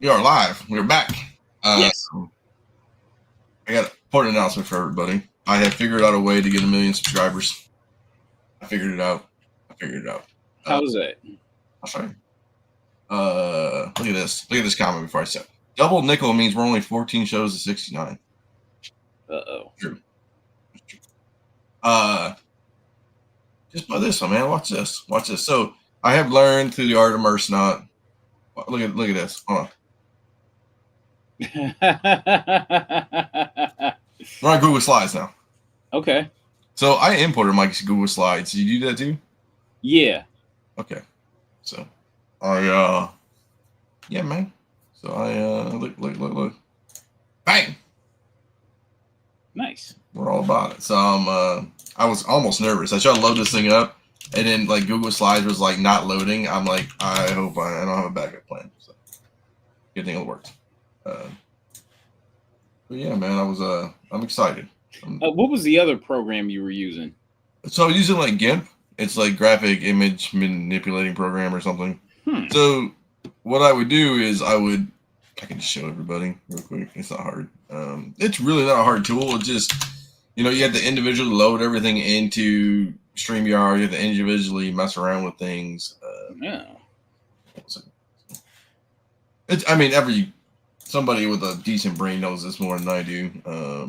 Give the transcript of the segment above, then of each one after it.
We are live. We're back. Yes. I got an important announcement for everybody. I have figured out a way to get 1 million subscribers. I figured it out. How's that? I'll show you. Look at this. Look at this comment before I said. Double nickel means we're only 14 shows to 69. Uh-oh. True. Just by this one, man. Watch this. So I have learned through the art of Mercenaut. Look at this. Hold on. We're on Google Slides now. Okay. So I imported my Google Slides. Did you do that too? Yeah. Okay. So yeah, man. So look. Bang! Nice. We're all about it. So I was almost nervous. I tried to load this thing up, and then like Google Slides was like not loading. I'm like, I hope I don't have a backup plan. So good thing it worked. But yeah, man, I'm excited. What was the other program you were using? So I'm using like GIMP. It's like graphic image manipulating program or something. So what I would do is I can show everybody real quick. It's not hard. It's really not a hard tool. It's just, you have to individually load everything into StreamYard. You have to individually mess around with things. Yeah. Somebody with a decent brain knows this more than I do.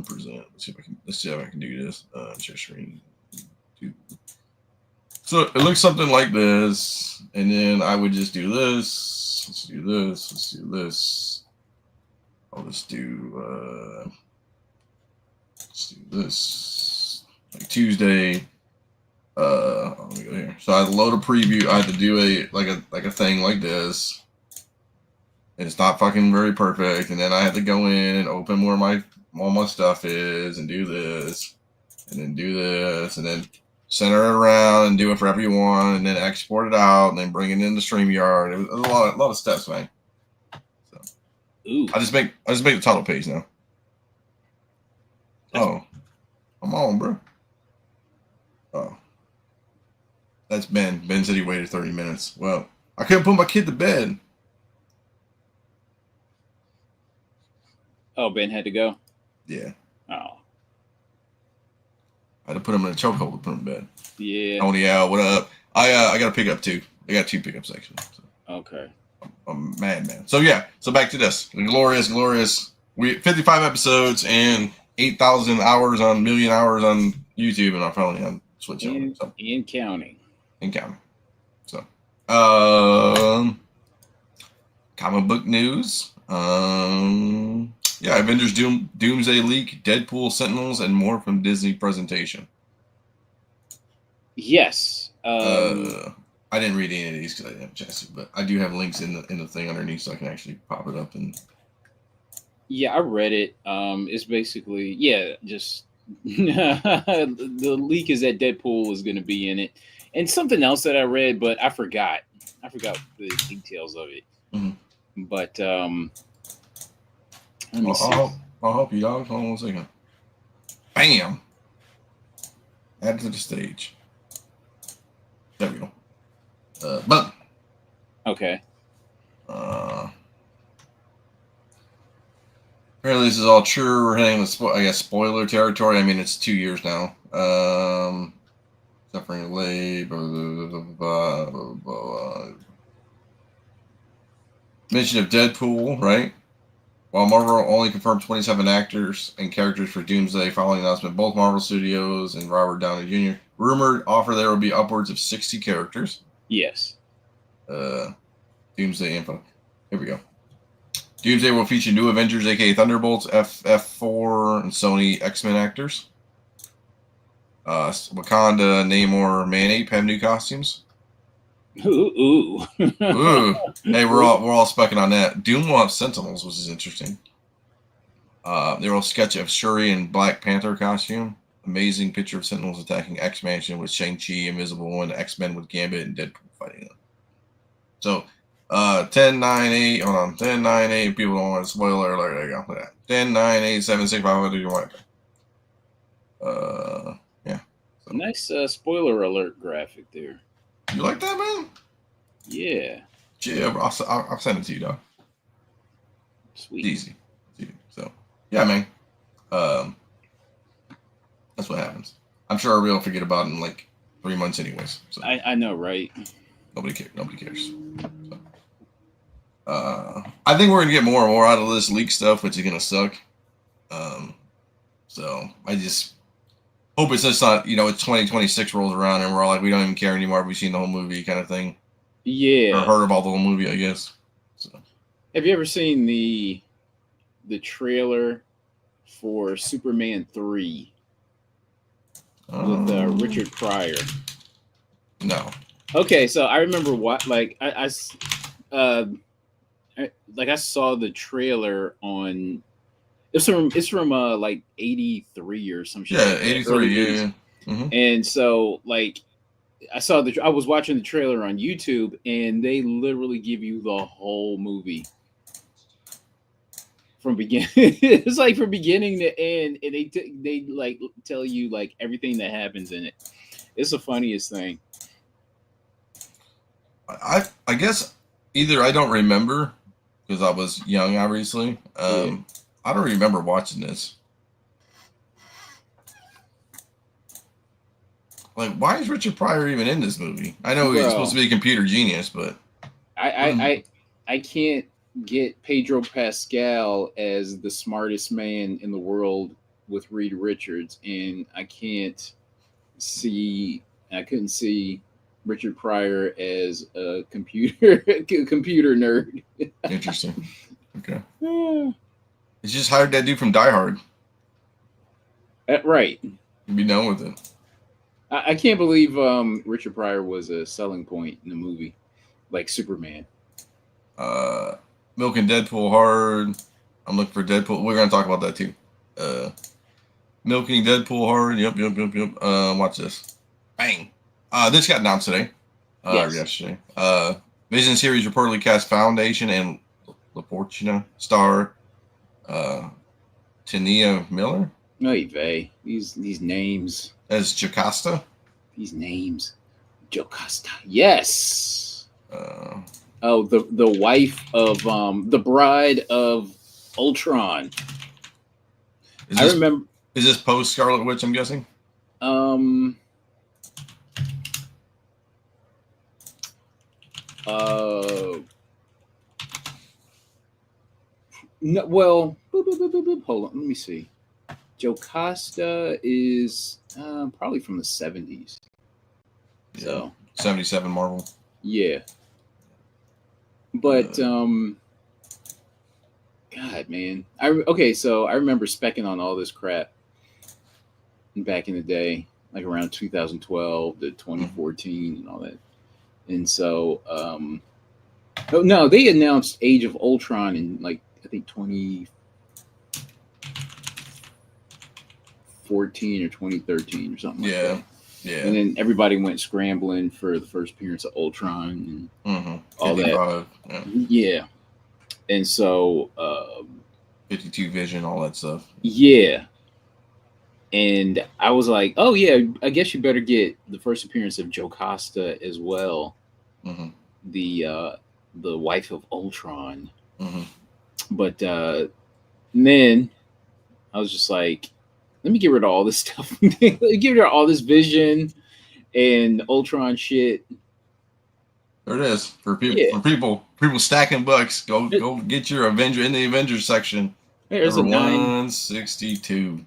Present. Let's see if I can do this. Share screen. So it looks something like this, and then I would just do this. Let's do this. I'll just do this. Like Tuesday. Let me go here. So I load a preview. I have to do a thing like this. And it's not fucking very perfect. And then I have to go in and open where all my stuff is and do this. And then do this. And then center it around and do it for everyone. And then export it out. And then bring it into StreamYard. It was a lot of steps, man. So Ooh. I just make the title page now. Oh. I'm on, bro. Oh. That's Ben. Ben said he waited 30 minutes. Well, I couldn't put my kid to bed. Oh, Ben had to go? Yeah. Oh. I had to put him in a chokehold to put him in bed. Yeah. Tony out. What up? I got to pick up too. I got 2 pickups actually. So. Okay. I'm mad, man. So yeah. So back to this. Glorious. We 55 episodes and 8,000 hours on million hours on YouTube, and I'm finally on Switch. In counting. So, comic book news. Yeah, Avengers Doomsday leak, Deadpool, Sentinels, and more from Disney presentation. Yes. I didn't read any of these because I didn't have a chance to, but I do have links in the thing underneath, so I can actually pop it up and. Yeah, I read it. It's basically just the leak is that Deadpool is going to be in it, and something else that I read, but I forgot. The details of it. Mm-hmm. But let me see. I'll help you, dog. Hold on 1 second. Bam. Add to the stage. There we go. Button. Okay. Apparently this is all true. We're heading to spoiler territory. I mean, it's 2 years now. Suffering late. Mention of Deadpool, right? While Marvel only confirmed 27 actors and characters for Doomsday following the announcement, both Marvel Studios and Robert Downey Jr. rumored offer there will be upwards of 60 characters. Yes. Doomsday info. Here we go. Doomsday will feature new Avengers, aka Thunderbolts, FF4, and Sony X-Men actors. Wakanda, Namor, Man-Ape have new costumes. Ooh. Hey, we're all specking on that. Doom will have Sentinels, which is interesting. There will sketch of Shuri in Black Panther costume. Amazing picture of Sentinels attacking X-Mansion with Shang-Chi, Invisible Woman, X-Men with Gambit, and Deadpool fighting them. So, 10-9-8, hold on, 10-9-8, people don't want a spoiler alert, there you go, look at that. 10-9-8-7-6-5, yeah. So. Nice spoiler alert graphic there. You like that, man? Yeah. Yeah, I'll send it to you, dog. Sweet. Easy. So yeah, man. Um, that's what happens. I'm sure we'll forget about it in like 3 months, anyways. So I know, right? nobody cares. Nobody cares. So, I think we're gonna get more and more out of this leak stuff, which is gonna suck. So I just hope it's just not, it's 2026 rolls around and we're all like, we don't even care anymore. We've seen the whole movie, kind of thing, or Yeah. heard about the whole movie, I guess. So Have you ever seen the trailer for Superman 3 with Richard Pryor? No. Okay, so I remember what I saw the trailer on. It's from like 83 or some shit. Yeah, Like that, 83. early Yeah, 80s. yeah. Mm-hmm. And so like I was watching the trailer on YouTube, and they literally give you the whole movie from beginning. It's like from beginning to end, and they like tell you like everything that happens in it. It's the funniest thing. I guess either I don't remember because I was young, obviously. Yeah. I don't remember watching this. Like, why is Richard Pryor even in this movie? I know he's supposed to be a computer genius, but I can't get Pedro Pascal as the smartest man in the world with Reed Richards, and I couldn't see Richard Pryor as a computer nerd. interesting. Okay. It's just hired that dude from Die Hard. Right. You'd be done with it. I can't believe Richard Pryor was a selling point in the movie, like Superman. Milking Deadpool hard. I'm looking for Deadpool. We're gonna talk about that too. Milking Deadpool hard. Yep. Watch this. Bang. This got announced today. Yes. Yesterday. Vision series reportedly cast Foundation and La Fortuna star Tania Miller Oy vey. These names. as Jocasta. These names. Jocasta. Yes. Oh, the wife of the bride of Ultron. I remember. Is this post Scarlet Witch? I'm guessing. No, well, hold on. Let me see. Jocasta is probably from the 70s. Yeah. So 77 Marvel. Yeah. But God, man. So I remember specking on all this crap back in the day, like around 2012 to 2014 and all that. And so oh no, they announced Age of Ultron in like I think 2014 or 2013 or something like that. Yeah. And then everybody went scrambling for the first appearance of Ultron and all that. Yeah. And so 52 Vision, all that stuff. Yeah. And I was like, oh yeah, I guess you better get the first appearance of Jocasta as well. Mm-hmm. The wife of Ultron. Mm-hmm. But then I was just like, let me get rid of all this stuff. Get rid of all this Vision and Ultron shit. There it is for people. Yeah. For people stacking bucks. Go get your Avenger in the Avengers section. There's number 162.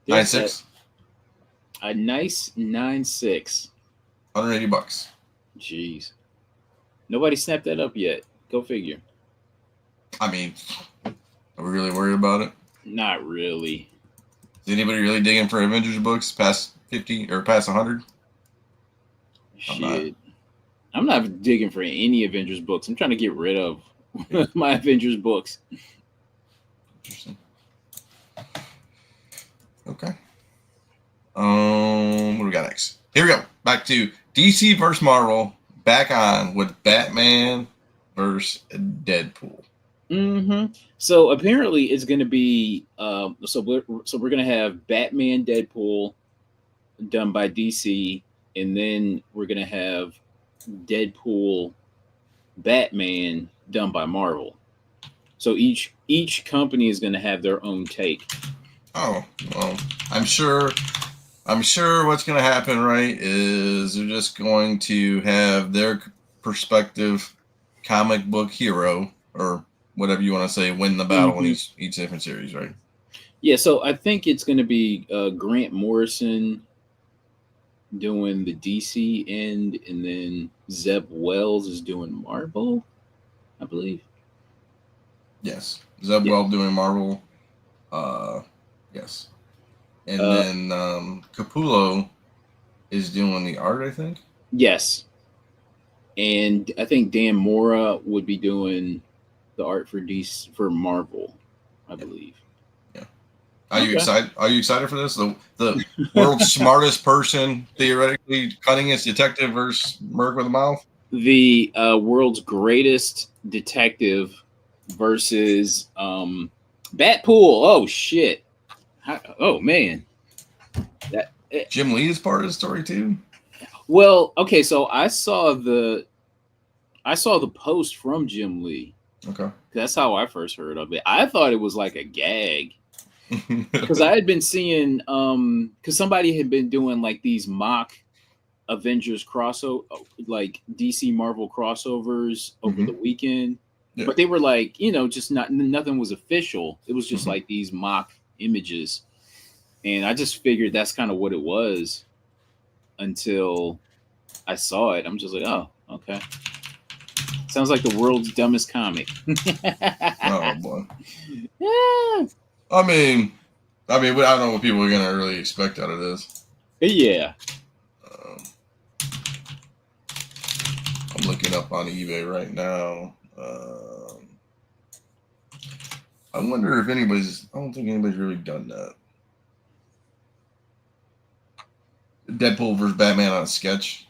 96. A nice 96. $180. Jeez. Nobody snapped that up yet. Go figure. I mean, are we really worried about it? Not really. Is anybody really digging for Avengers books past 50 or past 100? Shit. I'm not digging for any Avengers books. I'm trying to get rid of my Avengers books. Interesting. Okay. What do we got next? Here we go. Back to DC versus Marvel. Back on with Batman versus Deadpool. Mm-hmm. So apparently it's going to be so we're going to have Batman Deadpool done by DC, and then we're going to have Deadpool Batman done by Marvel. So each company is going to have their own take. Oh, well, I'm sure what's going to happen, right, is they're just going to have their perspective comic book hero, or whatever you want to say, win the battle in each different series, right? Yeah, so I think it's going to be Grant Morrison doing the DC end, and then Zeb Wells is doing Marvel, I believe. Yes. Zeb Yeah. Wells doing Marvel. Yes. And then Capullo is doing the art, I think. Yes. And I think Dan Mora would be doing the art for DC for Marvel, I believe. Yeah. Are you excited? Are you excited for this? The world's smartest person, theoretically, cunningest detective versus Merc with a mouth. The world's greatest detective versus Batpool. Oh shit! Oh man, that. Jim Lee is part of the story too. Well, okay, so I saw the post from Jim Lee. Okay. That's how I first heard of it. I thought it was like a gag. Because I had been seeing because somebody had been doing like these mock Avengers crossover, like DC Marvel crossovers over the weekend. Yeah. But they were like, just nothing was official. It was just like these mock images. And I just figured that's kind of what it was until I saw it. I'm just like, oh, okay. Sounds like the world's dumbest comic. Oh boy. Yeah. I mean, I don't know what people are gonna really expect out of this. Yeah. I'm looking up on eBay right now. I wonder if anybody's. I don't think anybody's really done that. Deadpool versus Batman on a sketch.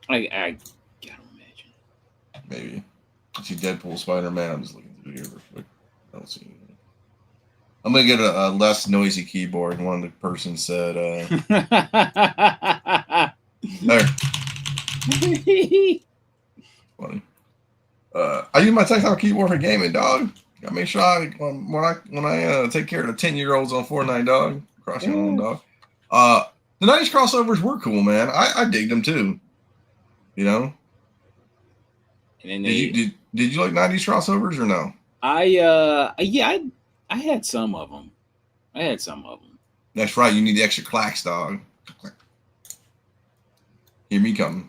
I gotta imagine. Maybe. I see Deadpool, Spider-Man. I'm just looking through here real quick. I don't see anything. I'm gonna get a less noisy keyboard. One of the person said, there. Funny. I use my tactile keyboard for gaming, dog. Gotta make sure when I take care of the 10-year-olds on Fortnite, dog. Crossing on, dog. The 90s crossovers were cool, man. I dig them too. You know. And did you like 90s crossovers or no? I had some of them. That's right. You need the extra clacks, dog. Hear me coming.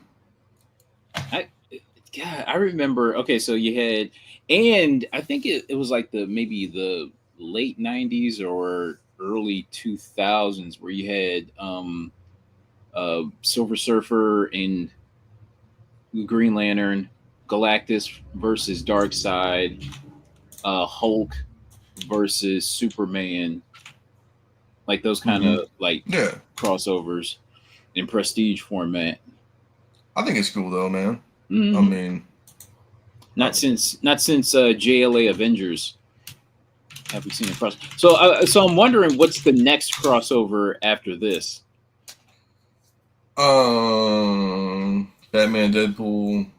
I remember. Okay, so you had, and I think it was like maybe the late 90s or early 2000s where you had Silver Surfer and Green Lantern, Galactus versus Darkseid, Hulk versus Superman, like those kind of crossovers in prestige format. I think it's cool though, man. I mean, not since JLA Avengers have we seen a cross. So I'm wondering what's the next crossover after this. Batman, Deadpool.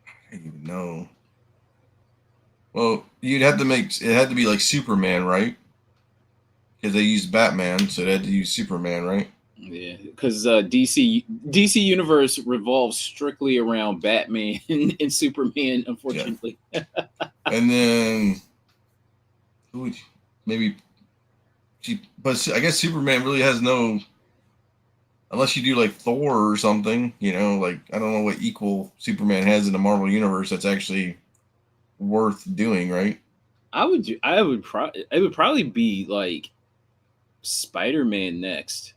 I don't even know. Well, you'd have to it had to be like Superman, right? Because they used Batman, so they had to use Superman, right? Yeah, because DC Universe revolves strictly around Batman and Superman, unfortunately. Yeah. And then maybe, but I guess Superman really has no, unless you do like Thor or something, like I don't know what equal Superman has in the Marvel universe that's actually worth doing, right? It would probably be like Spider-Man next.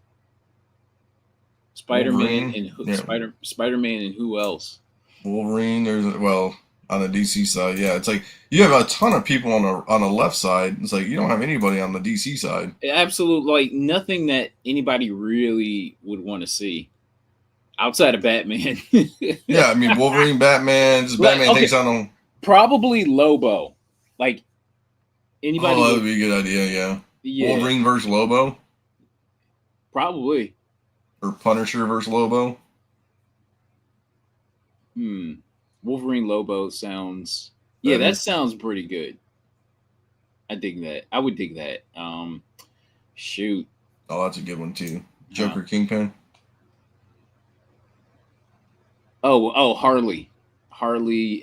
Spider-Man and who else? Wolverine. There's on the DC side, yeah, it's like you have a ton of people on the left side. It's like you don't have anybody on the DC side. Absolutely, like nothing that anybody really would want to see outside of Batman. Yeah, I mean Wolverine, Batman, just Batman takes on them. Probably Lobo, like anybody. Oh, that would be a good idea. Yeah. Wolverine versus Lobo. Probably. Or Punisher versus Lobo. Wolverine Lobo sounds. Yeah, Better. that sounds pretty good. I dig that. I would dig that. Shoot. Oh, that's a good one too. Huh. Joker Kingpin. Oh, Harley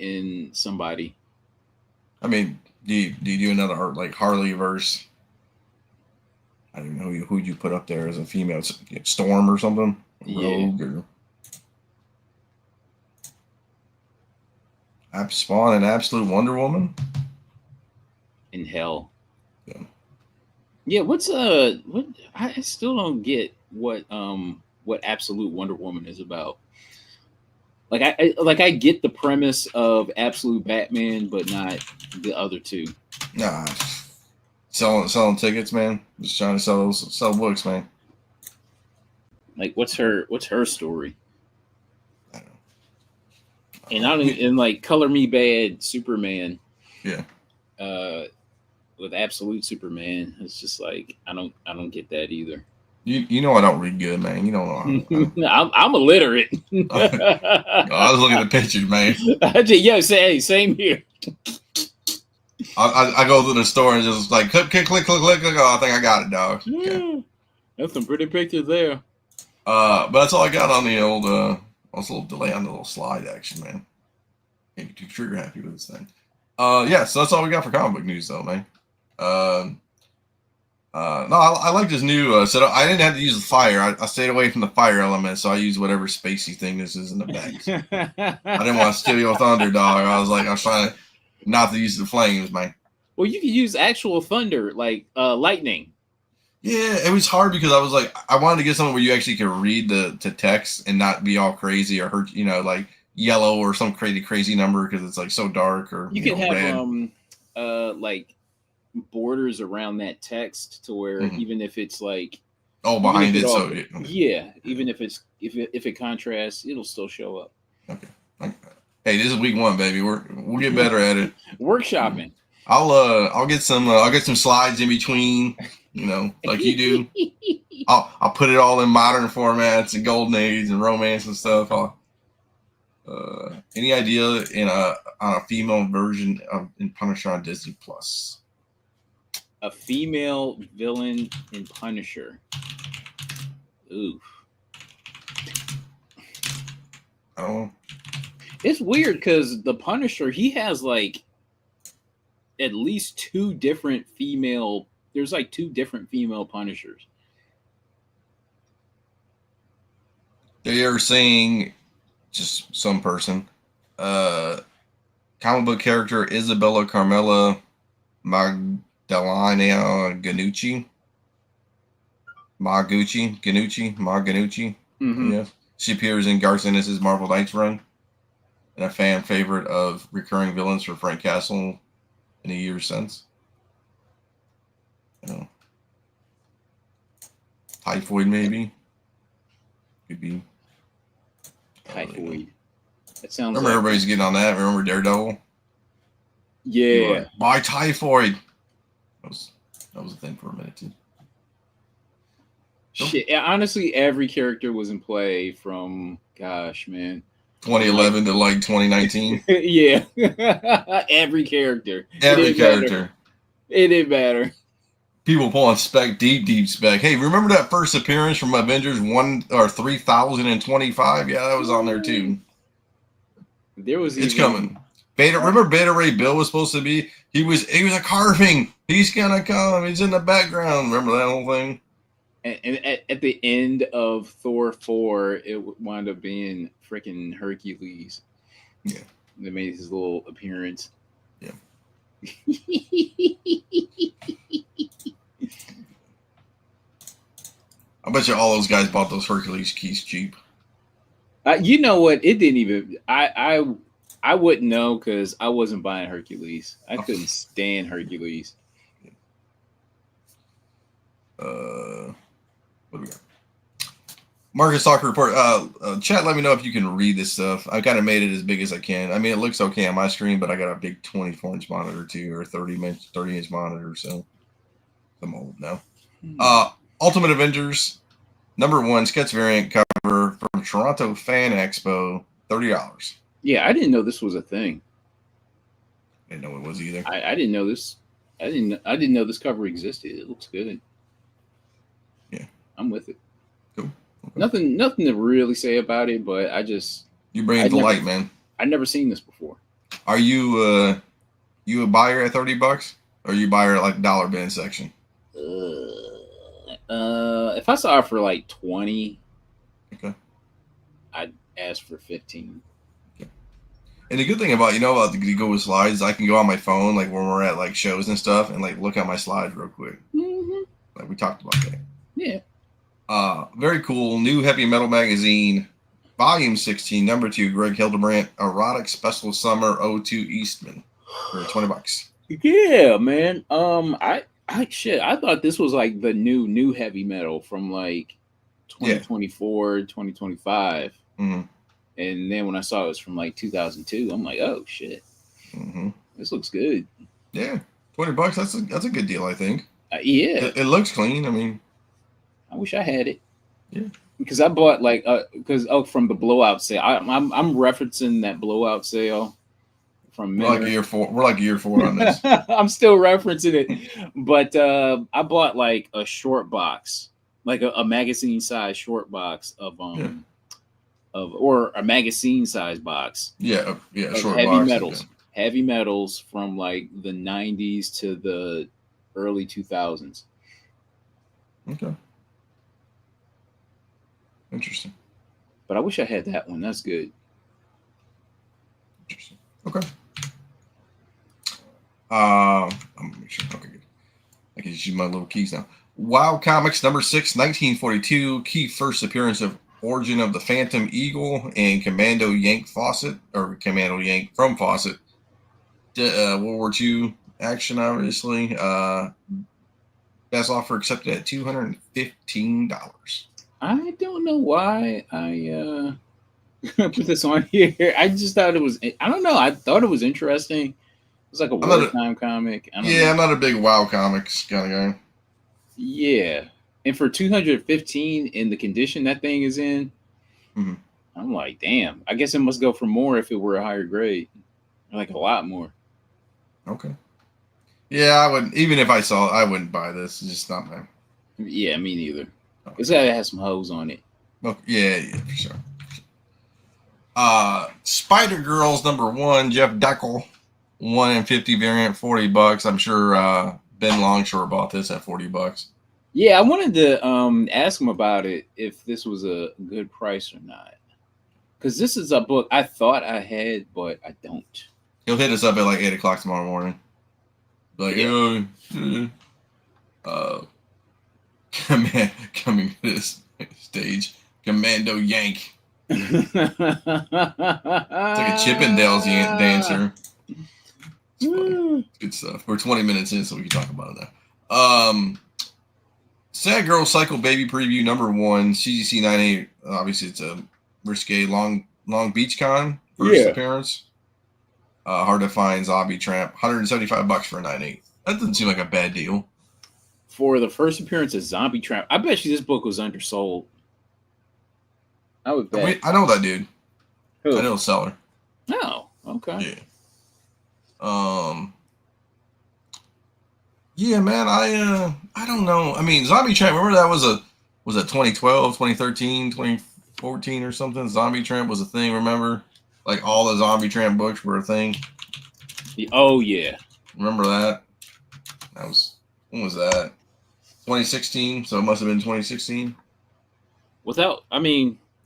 and somebody. I mean, do you do another like Harley verse? I don't know who you put up there as a female. Storm or something. Yeah, Rogue or Spawn and Absolute Wonder Woman. in hell. Yeah. Yeah, what I still don't get what Absolute Wonder Woman is about. Like I get the premise of Absolute Batman, but not the other two. Nah, selling tickets, man. Just trying to sell books, man. Like what's her story? I don't know. And I don't and like Color Me Bad Superman. Yeah. Uh, with Absolute Superman, it's just like I don't get that either. You know I don't read good, man. You don't know. I'm illiterate. I was looking at the pictures, man. Yeah, same here. I go to the store and just like click. Oh, I think I got it, dog. Okay. That's some pretty pictures there. But that's all I got on the old. Also a little delay on the little slide action, man. Can't be too trigger happy with this thing. Yeah. So that's all we got for comic book news, though, man. No, I like this new setup. I didn't have to use the fire. I stayed away from the fire element, so I used whatever spacey thing this is in the back. I didn't want to steal your thunder, dog. I was trying to not to use the flames, man. Well, you can use actual thunder, like lightning. Yeah, it was hard because I was like, I wanted to get something where you actually could read the text and not be all crazy or hurt, like yellow or some crazy number because it's like so dark or You can have red. like borders around that text to where even if it's like behind it, so even if it contrasts, it'll still show up. Okay. Hey, this is week 1, baby. We'll get better at it. Workshopping. I'll get some slides in between, like you do. I'll put it all in modern formats and golden age and romance and stuff. Any idea on a female version in Punisher on Disney Plus? A female villain in Punisher. Oof. I don't know. It's weird because the Punisher, he has like at least 2 different female. There's like 2 different female Punishers. They are saying, just some person, comic book character Isabella Carmela Magdalena Ganucci. Ganucci. Yeah. She appears in Garth Ennis' Marvel Knights run, and a fan favorite of recurring villains for Frank Castle in the years since. Typhoid, maybe. Could be. Typhoid. That sounds. Remember, everybody's getting on that. Remember Daredevil? Yeah. My typhoid. That was a thing for a minute too. Shit. Honestly, every character was in play from 2011 to like 2019. Yeah. Every character. Every character. It didn't matter. People pulling spec, deep spec. Hey, remember that first appearance from Avengers 1 or 3025? Yeah, that was on there too. It's coming. Remember Beta Ray Bill was supposed to be? He was a carving. He's gonna come. He's in the background. Remember that whole thing? And at the end of Thor 4, it wound up being freaking Hercules. Yeah. That made his little appearance. Yeah. I bet you all those guys bought those Hercules keys cheap. You know what? It didn't even. I wouldn't know because I wasn't buying Hercules. I couldn't stand Hercules. What do we got? Marcus Soccer Report. Chat, let me know if you can read this stuff. I kind of made it as big as I can. I mean, it looks okay on my screen, but I got a big 24-inch monitor too, or 30-inch monitor, so I'm old now. Ultimate Avengers, #1 sketch variant cover from Toronto Fan Expo, $30. Yeah, I didn't know this was a thing. Didn't know it was either. I didn't know this. I didn't know this cover existed. It looks good. Yeah, I'm with it. cool. Okay. Nothing to really say about it, but You bring it to light, man. I'd never seen this before. Are you you a buyer at $30, or you buyer at like dollar bin section? If I saw it for like 20, Okay. I'd ask for 15. Okay. And the good thing about about the Google slides, I can go on my phone like when we're at like shows and stuff, and like look at my slides real quick. Mm-hmm. Like we talked about that. Yeah. Very cool. New heavy metal magazine, volume 16, number 2, Greg Hildebrandt, erotic special summer 02 Eastman for $20. Yeah, man. I thought this was like the new heavy metal from like 2024, 2025. Mm-hmm. And then when I saw it was from like 2002, I'm like, oh shit, this looks good. Yeah, $20. That's a good deal, I think. Yeah, it looks clean. I mean, I wish I had it. Yeah, because I bought like from the blowout sale. I'm referencing that blowout sale from we're like year 4. We're like year 4 on this. I'm still referencing it, but I bought like a short box, like a magazine size short box of or a magazine size box. Yeah, short heavy box, metals, heavy metals from like the 90s to the early 2000s. Okay, interesting. But I wish I had that one. That's good. Interesting. Okay. I'm gonna make sure. Okay, good. I can just use my little keys now. Wow Comics number 6, 1942. Key first appearance of Origin of the Phantom Eagle and Commando Yank Fawcett, or Commando Yank from Fawcett. World War II action, obviously. Best offer accepted at $215. I don't know why I put this on here. I just thought it was. I don't know. I thought it was interesting. It was like a wartime comic. I'm not a big WoW comics kind of guy. Yeah, and for 215 in the condition that thing is in, I'm like, damn. I guess it must go for more if it were a higher grade, like a lot more. Okay. Yeah, I wouldn't. Even if I saw it, I wouldn't buy this. It's just not my. Yeah, me neither. It's gotta have some hoes on it. Okay. Yeah, for sure. Spider Girls number 1, Jeff Deckel, 1 in 50 variant, $40. I'm sure Ben Longshore bought this at $40. Yeah, I wanted to ask him about it if this was a good price or not, because this is a book I thought I had, but I don't. He'll hit us up at like 8:00 tomorrow morning. Like, coming to this stage, Commando Yank. It's like a Chippendales dancer. It's good stuff. We're 20 minutes in, so we can talk about it now. Sad Girl Cycle Baby Preview number 1, CGC 98. Obviously, it's a risque Long Beach Con first appearance. Hard to find Zombie Tramp, $175 for a 9.8. That doesn't seem like a bad deal. For the first appearance of Zombie Tramp, I bet you this book was undersold. I would bet. I know that dude. Who? I know the seller. Oh, okay. Yeah. Yeah, man. I don't know. I mean, Zombie Tramp. Remember that was a 2012, 2013, 2014 or something. Zombie Tramp was a thing. Remember, like all the Zombie Tramp books were a thing. Oh yeah. Remember that? When was that? 2016. So it must have been 2016.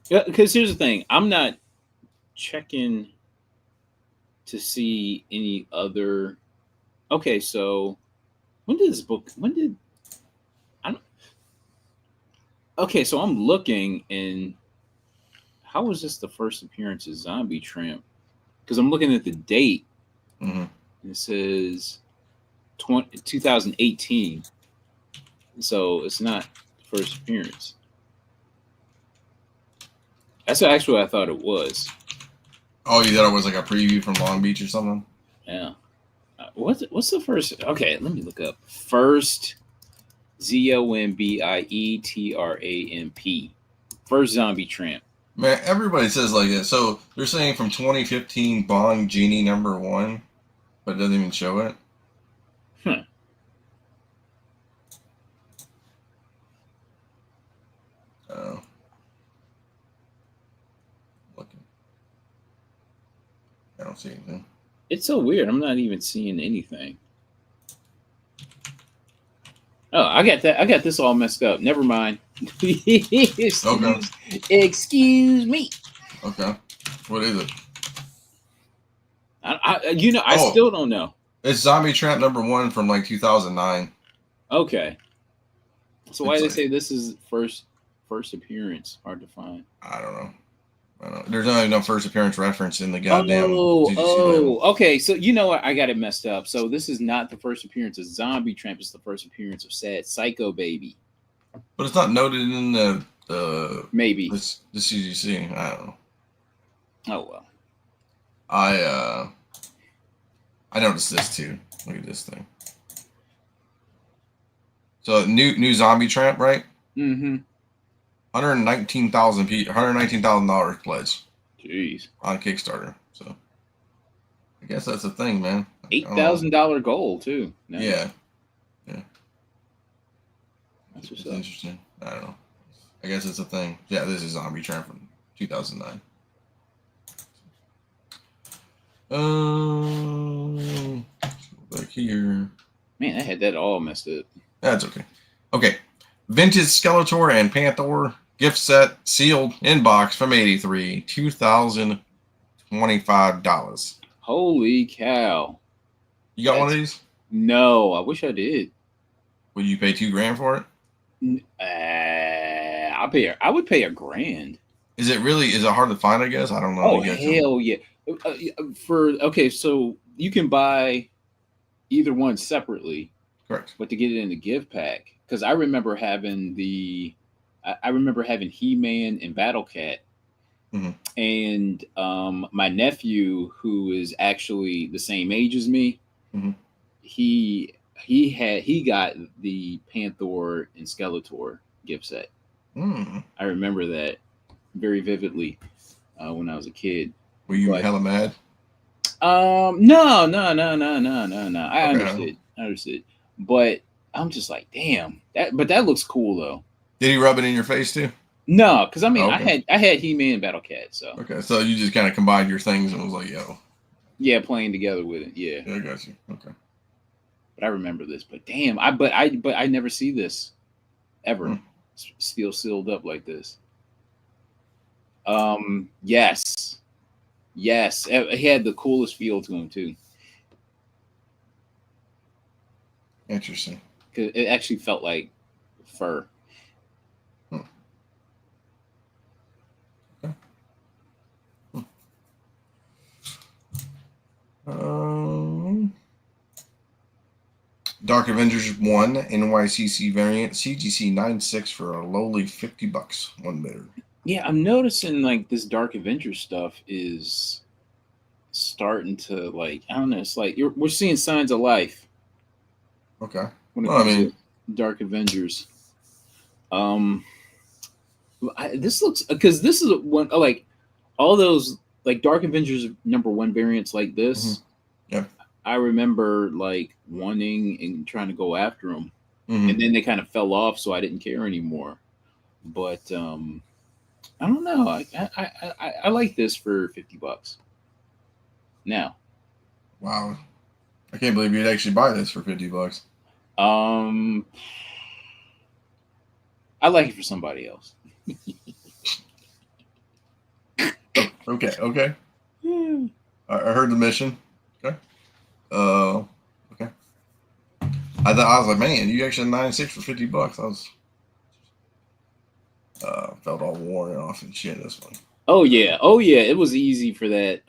Because here's the thing, I'm not checking to see any other. Okay, so when did this book? Okay, so I'm looking, and how was this the first appearance of Zombie Tramp? Because I'm looking at the date. Mm-hmm. It says 2018, so it's not the first appearance. That's actually what I thought it was. Oh, you thought it was like a preview from Long Beach or something? Yeah. What's the first? Okay, let me look up. First, ZOMBIETRAMP. First Zombie Tramp. Man, everybody says like that. So they're saying from 2015 Bond Genie #1, but it doesn't even show it. Huh. Oh. Looking. I don't see anything. It's so weird. I'm not even seeing anything. Oh, I got that. I got this all messed up. Never mind. excuse, Okay. excuse me. Okay. What is it? I Oh. still don't know. It's Zombie Tramp #1 from like 2009. Okay. So why It's do they like, say this is first appearance? Hard to find. I don't know. There's not even no first appearance reference in the goddamn CGC label. Okay. So you know what? I got it messed up. So this is not the first appearance of Zombie Tramp. It's the first appearance of Sad Psycho Baby. But it's not noted in the Maybe. the CGC. I don't know. Oh well. I noticed this too. Look at this thing. So new Zombie Tramp, right? Mm-hmm. $119,000 pledge Jeez. on Kickstarter. So I guess that's a thing, man. $8,000 goal too. Nice. Yeah. That's what's It's up. interesting. I don't know. I guess it's a thing. Yeah, this is Zombie Tramp from 2009. Back here. Man, I had that all messed up. That's okay. Okay. Vintage Skeletor and Panther gift set sealed in box from 83. $2,025. Holy cow. You got one of these? No, I wish I did. Would you pay $2,000 for it? I would pay $1,000. Is it hard to find, I guess? I don't know. Oh, hell yeah. So you can buy either one separately. Correct. But to get it in the gift pack, because I remember having He-Man and Battle Cat, and my nephew, who is actually the same age as me, he got the Panther and Skeletor gift set. I remember that very vividly when I was a kid. Were you hella mad? No. I understood. But I'm just like, damn. That looks cool though. Did he rub it in your face too? No, because I mean, okay. I had He-Man and Battle Cat, so okay. So you just kind of combined your things and was like, yo, yeah, playing together with it, yeah. I got you. Okay. But I remember this. But damn, I never see this ever. Still sealed up like this. Yes. He had the coolest feel to him too. Interesting. Because it actually felt like fur. Dark Avengers 1 NYCC variant CGC 96 for a lowly $50. One bidder. Yeah, I'm noticing like this Dark Avengers stuff is starting to like, I don't know, it's like we're seeing signs of life. Okay. When it comes to Dark Avengers. This looks, because this is one like all those like Dark Avengers #1 variants like this. Yeah. I remember like wanting and trying to go after them, and then they kind of fell off, so I didn't care anymore. But I don't know. I like this for $50 now. Wow, I can't believe you'd actually buy this for $50. I like it for somebody else. Okay. I heard the mission. Okay. Okay. I was like, man, you actually 96 for $50. I was felt all worn off and shit. This one. Oh yeah. It was easy for that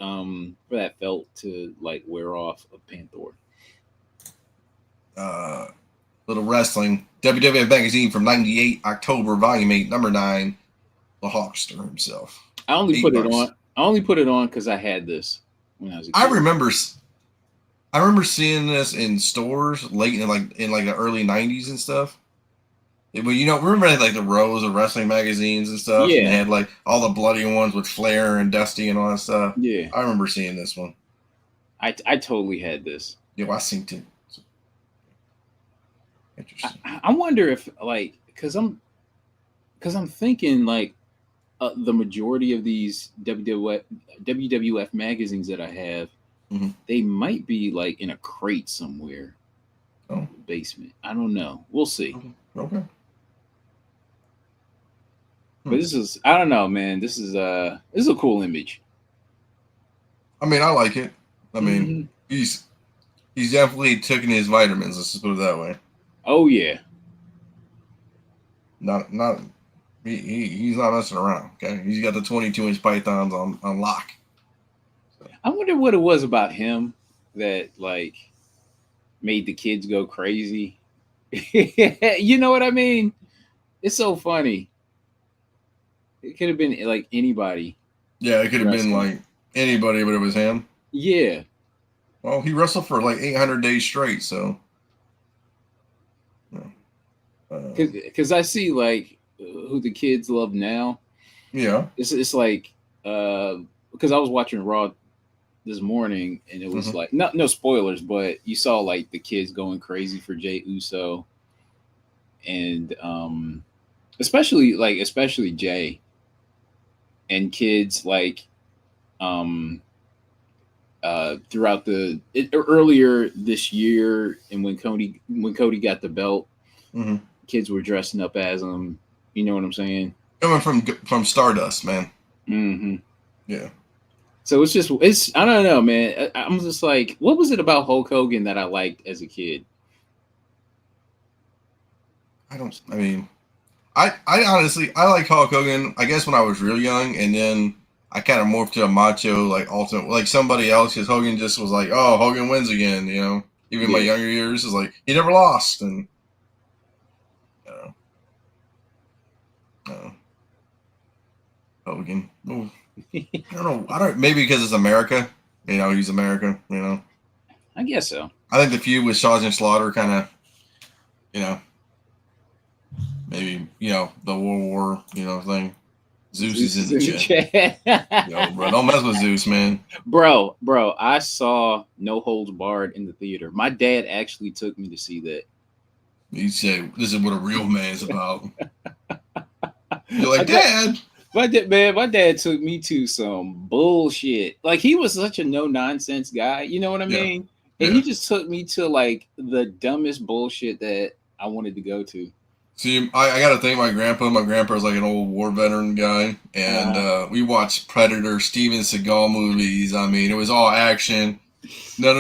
felt to like wear off a Panther. Little wrestling WWF magazine from '98 October volume 8 number 9. The Hulkster himself. I only put it on because I had this when I was a kid. I remember seeing this in stores late in the early '90s and stuff. But remember like the rows of wrestling magazines and stuff, and they Yeah, had like all the bloody ones with Flair and Dusty and all that stuff. yeah. I remember seeing this one. I totally had this. Yo, I seen it. I, Interesting. I wonder if like because I'm thinking like the majority of these WWF magazines that I have, Hmm. they might be like in a crate somewhere, Oh, basement. I don't know. We'll see. okay. But this is I don't know, man. This is a cool image. I mean, I like it. I mean, Hmm. he's definitely taking his vitamins. Let's just put it that way. Oh yeah. Not he's not messing around. Okay, he's got the 22-inch pythons on lock. So, I wonder what it was about him that like made the kids go crazy. You know what I mean? It's so funny. It could have been like anybody yeah, it could have been wrestling. like anybody, but it was him. Yeah, Well, he wrestled for like 800 days straight. So, yeah. because I see like who the kids love now. Yeah. It's like because I was watching Raw this morning and it was Hmm. like no spoilers, but you saw like the kids going crazy for Jay Uso and especially Jay and kids like um throughout earlier this year and when Cody got the belt, Hmm. kids were dressing up as him. You know what I'm saying? Coming from Stardust, man. Hmm. Yeah. So it's I don't know, man. I'm just like, what was it about Hulk Hogan that I liked as a kid? I mean, I honestly I like Hulk Hogan. I guess when I was real young, and then I kind of morphed to a macho like ultimate like somebody else because Hogan just was like, oh, Hogan wins again. Even in my Yeah. younger years is like he never lost, and you know, uh, Hogan. Ooh, I don't know. I don't maybe because it's America. He's America. I guess so. I think the feud with Sergeant Slaughter kind of you know maybe the World War thing. Zeus is Zeus in is the in the chat. Yo, chat. bro, don't mess with Zeus, man. Bro, I saw No Holds Barred in the theater. My dad actually took me to see that. He said, "This is what a real man's about." You're My like, dad, Dad. my dad took me to some bullshit. Like he was such a no nonsense guy. You know what I Yeah, mean? And he yeah. just took me to like the dumbest bullshit that I wanted to go to. See, I got to thank my grandpa. My grandpa's like an old war veteran guy, and Uh, we watched Predator, Steven Seagal movies. I mean, it was all action, no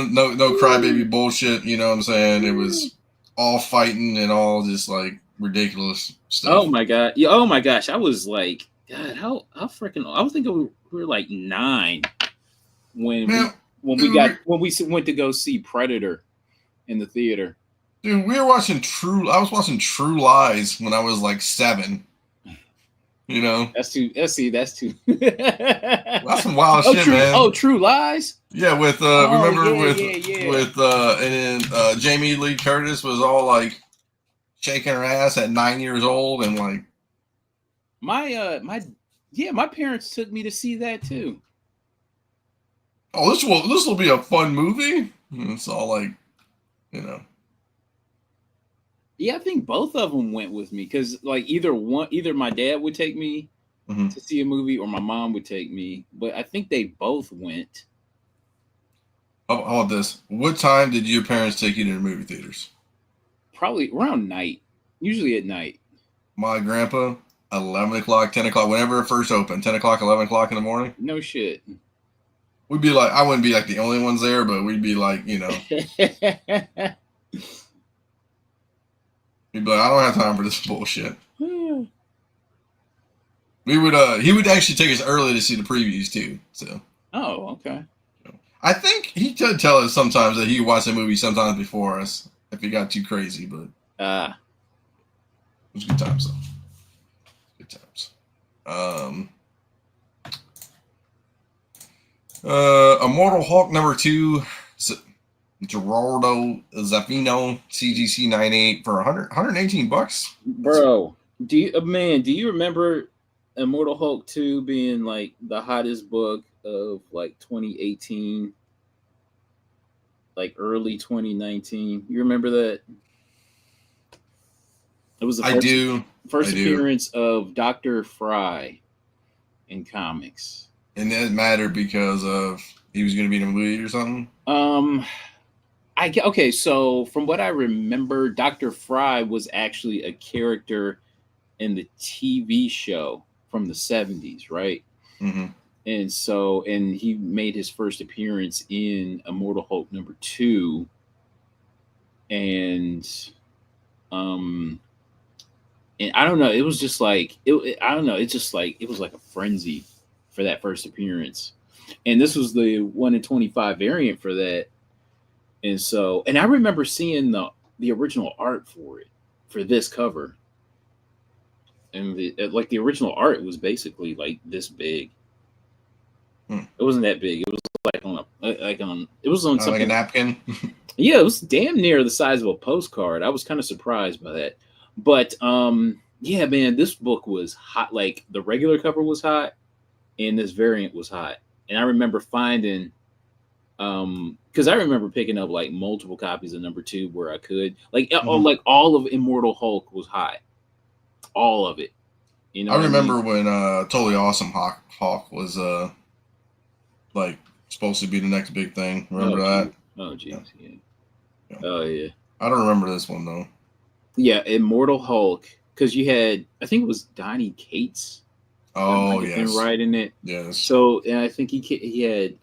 crybaby bullshit. You know what I'm saying? It was all fighting and all just like ridiculous oh stuff. my god! Yeah, oh my gosh! I was like, God, how freaking! I was thinking we were like 9 when Man, we went to go see Predator in the theater. dude, we were watching True. I was watching True Lies when I was like 7. You know, That's too. That's too. that's some wild shit, Oh, man. True Lies. Yeah, with Oh remember yeah, yeah, yeah. with and then Jamie Lee Curtis was all like shaking her ass at 9 years old and like, My yeah, my parents took me to see that too. oh, this will be a fun movie. And it's all like, you know, Yeah, I think both of them went with me because like either my dad would take me hmm to see a movie or my mom would take me, but I think they both went. how about this? What time did your parents take you to the movie theaters? Probably around night, usually at night. My grandpa, 11 o'clock, 10 o'clock, whenever it first opened, 10 o'clock, 11 o'clock in the morning. No shit. We'd be like, I wouldn't be like the only ones there, but we'd be like, we'd be like, I don't have time for this bullshit. We would he would actually take us early to see the previews too. So Oh, okay. I think he did tell us sometimes that he watched a movie sometimes before us if he got too crazy, but it Uh was good times though. Good times. Um Immortal Hulk number 2, Gerardo Zaffino CGC 98 for $118. Bro, do you remember Immortal Hulk 2 being like the hottest book of like 2018, like early 2019? You remember that? It was the I do. first I do. appearance of Dr. Fry in comics. And that mattered because of he was going to be in a movie or something. Um okay, so from what I remember, Dr. Fry was actually a character in the TV show from the 70s, right? Mm-hmm. And he made his first appearance in Immortal Hulk #2, and um and I don't know, it was just like I don't know, it's just like it was like a frenzy for that first appearance. And this was the 1 in 25 variant for that. And I remember seeing the original art for it, for this cover. And the original art was basically like this big. Hmm. It wasn't that big. It was like on it was on Like a something. napkin. Yeah, it was damn near the size of a postcard. I was kind of surprised by that. But yeah, man, this book was hot. Like the regular cover was hot, and this variant was hot. And I remember finding because I remember picking up like multiple copies of #2 where I could. Mm-hmm. Like all of Immortal Hulk was hot. All of it. You know I what I mean? remember when Totally Awesome Hawk was like supposed to be the next big thing. Oh Remember geez. that? Oh Yeah. geez. Yeah. Yeah. Oh yeah. I don't remember this one though. Yeah, Immortal Hulk. Because you had, I think it was Donnie Cates that Oh might have been yes, writing it. yes. So, and I think he had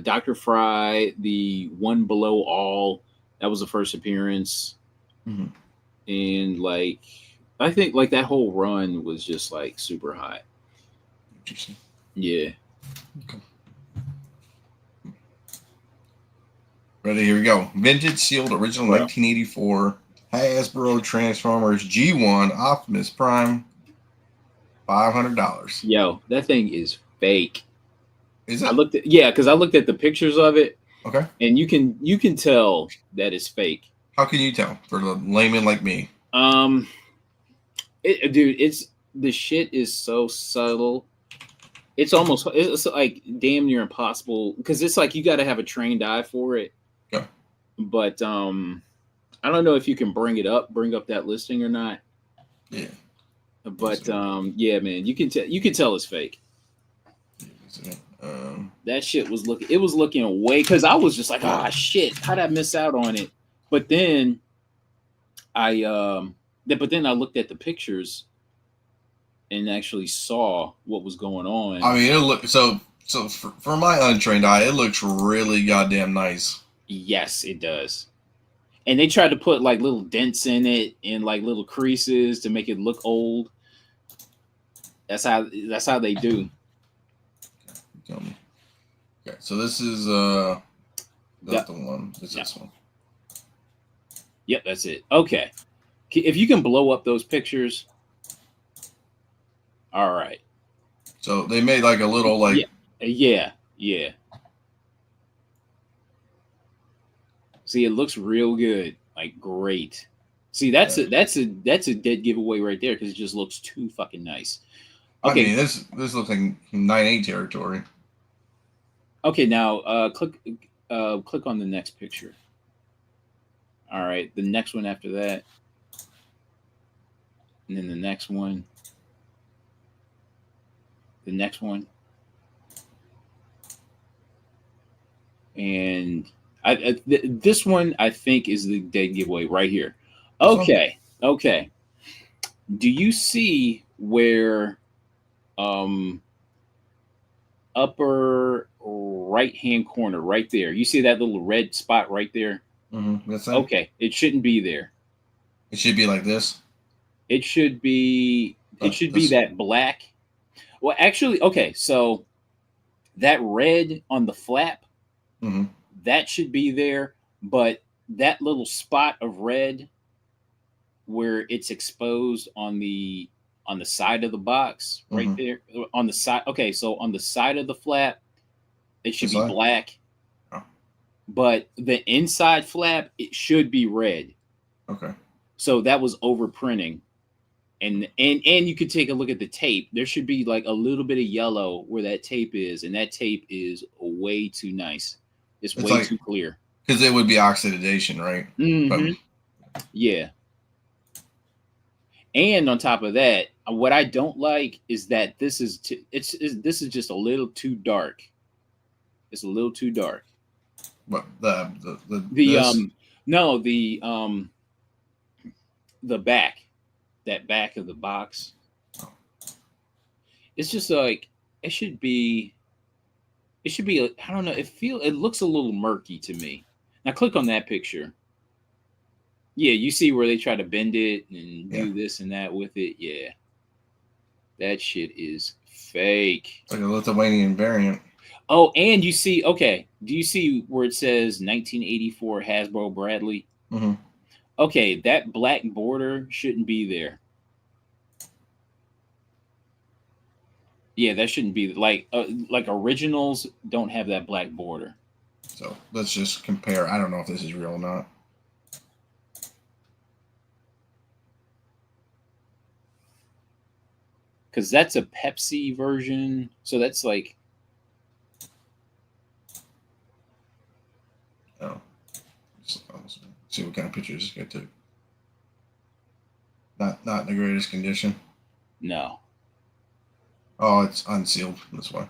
Dr. Fry, the One Below All. That was the first appearance. Mm-hmm. And like, I think like that whole run was just like super hot. Interesting. Yeah. Okay. Ready? Here we go. Vintage sealed original Bro. 1984 Hasbro Transformers G1 Optimus Prime. $500. Yo, that thing is fake. Is I it? looked at, yeah, because I looked at the pictures of it, Okay. and you can tell that it's fake. How can you tell for the layman like me? Um, dude, it's the shit is so subtle. It's like damn near impossible because it's like you got to have a trained eye for it. Okay. But I don't know if you can bring up that listing or not. Yeah. But yeah, man, you can tell it's fake. That shit was looking way because I was just like, ah, shit, how'd I miss out on it? But then I looked at the pictures and actually saw what was going on. I mean, it look so for my untrained eye, it looks really goddamn nice. Yes, it does. And they tried to put like little dents in it and like little creases to make it look old. That's how they do. Tell me. Okay, so this is that's the one. This one. Yep, that's it. Okay. If you can blow up those pictures, all right. So they made like a little like yeah. See, it looks real good, like great. See, that's a dead giveaway right there because it just looks too fucking nice. Okay. I mean, this looks like 9/8 territory. Okay, now click on the next picture. All right, the next one after that, and then the next one, the next one, and this one I think is the dead giveaway right here. Okay, okay. Do you see where upper right hand corner right there? You see that little red spot right there? Mm-hmm. That's it. Okay, it shouldn't be there. It should be like this. It should be that black. Well, actually, okay, so that red on the flap, Mm-hmm. that should be there, but that little spot of red where it's exposed on the side of the box right there on the side. Okay, so on the side of the flap, it should be black. Oh. but the inside flap it should be red. Okay. So that was overprinting. And you could take a look at the tape. There should be like a little bit of yellow where that tape is, and that tape is way too nice. It's It's way like too clear. because it would be oxidation, right? Mm-hmm. Yeah. And on top of that, what I don't like is that this is this is just a little too dark. It's a little too dark. But The this. no the back, that back of the box. It's just like it should be. It should be. I don't know. It looks a little murky to me. Now click on that picture. Yeah, you see where they try to bend it and do this and that with it. Yeah, that shit is fake. It's like a Lithuanian variant. Oh, and you see, okay, do you see where it says 1984 Hasbro Bradley? Mm-hmm. Okay, that black border shouldn't be there. Yeah, that shouldn't be like originals don't have that black border. So let's just compare. I don't know if this is real or not. Because that's a Pepsi version. So that's like. Oh. Let's see what kind of pictures this guy took. Not in the greatest condition. No. Oh, it's unsealed. That's why.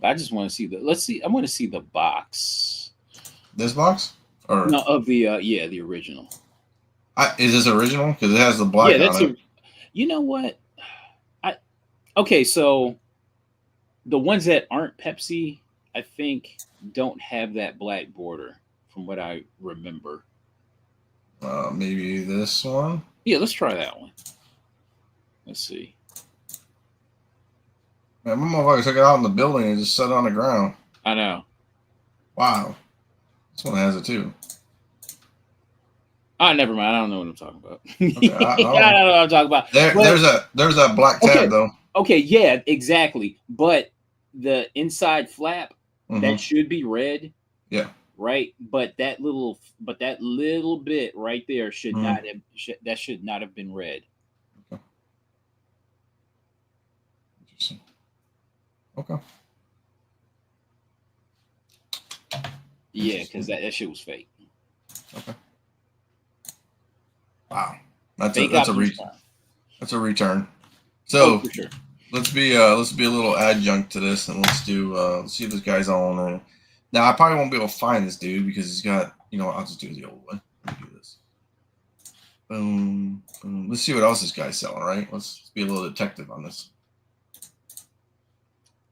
I just want to see the. Let's see. I want to see the box. This box? Or no, of the the original. Is this original? Because it has the black on it. You know what? Okay, so the ones that aren't Pepsi, I think, don't have that black border, from what I remember. Maybe this one. Yeah, let's try that one. Let's see. Man, my motherfucker took it out in the building and just set it on the ground. I know. Wow. This one has it too. Oh, never mind. I don't know what I'm talking about. Okay, I don't know what I'm talking about. There's that black tab though. Okay, yeah, exactly. But the inside flap that should be red. Yeah. Right, but that little bit right there should not have been red. Okay. Interesting. Okay. Yeah, because that shit was fake. Okay. Wow, that's a return. That's a return. So for sure. let's be a little adjunct to this, and let's see if this guy's on. Now I probably won't be able to find this dude because he's got. I'll just do it the old way. Let me do this. Boom, boom. Let's see what else this guy's selling. Right. Let's be a little detective on this.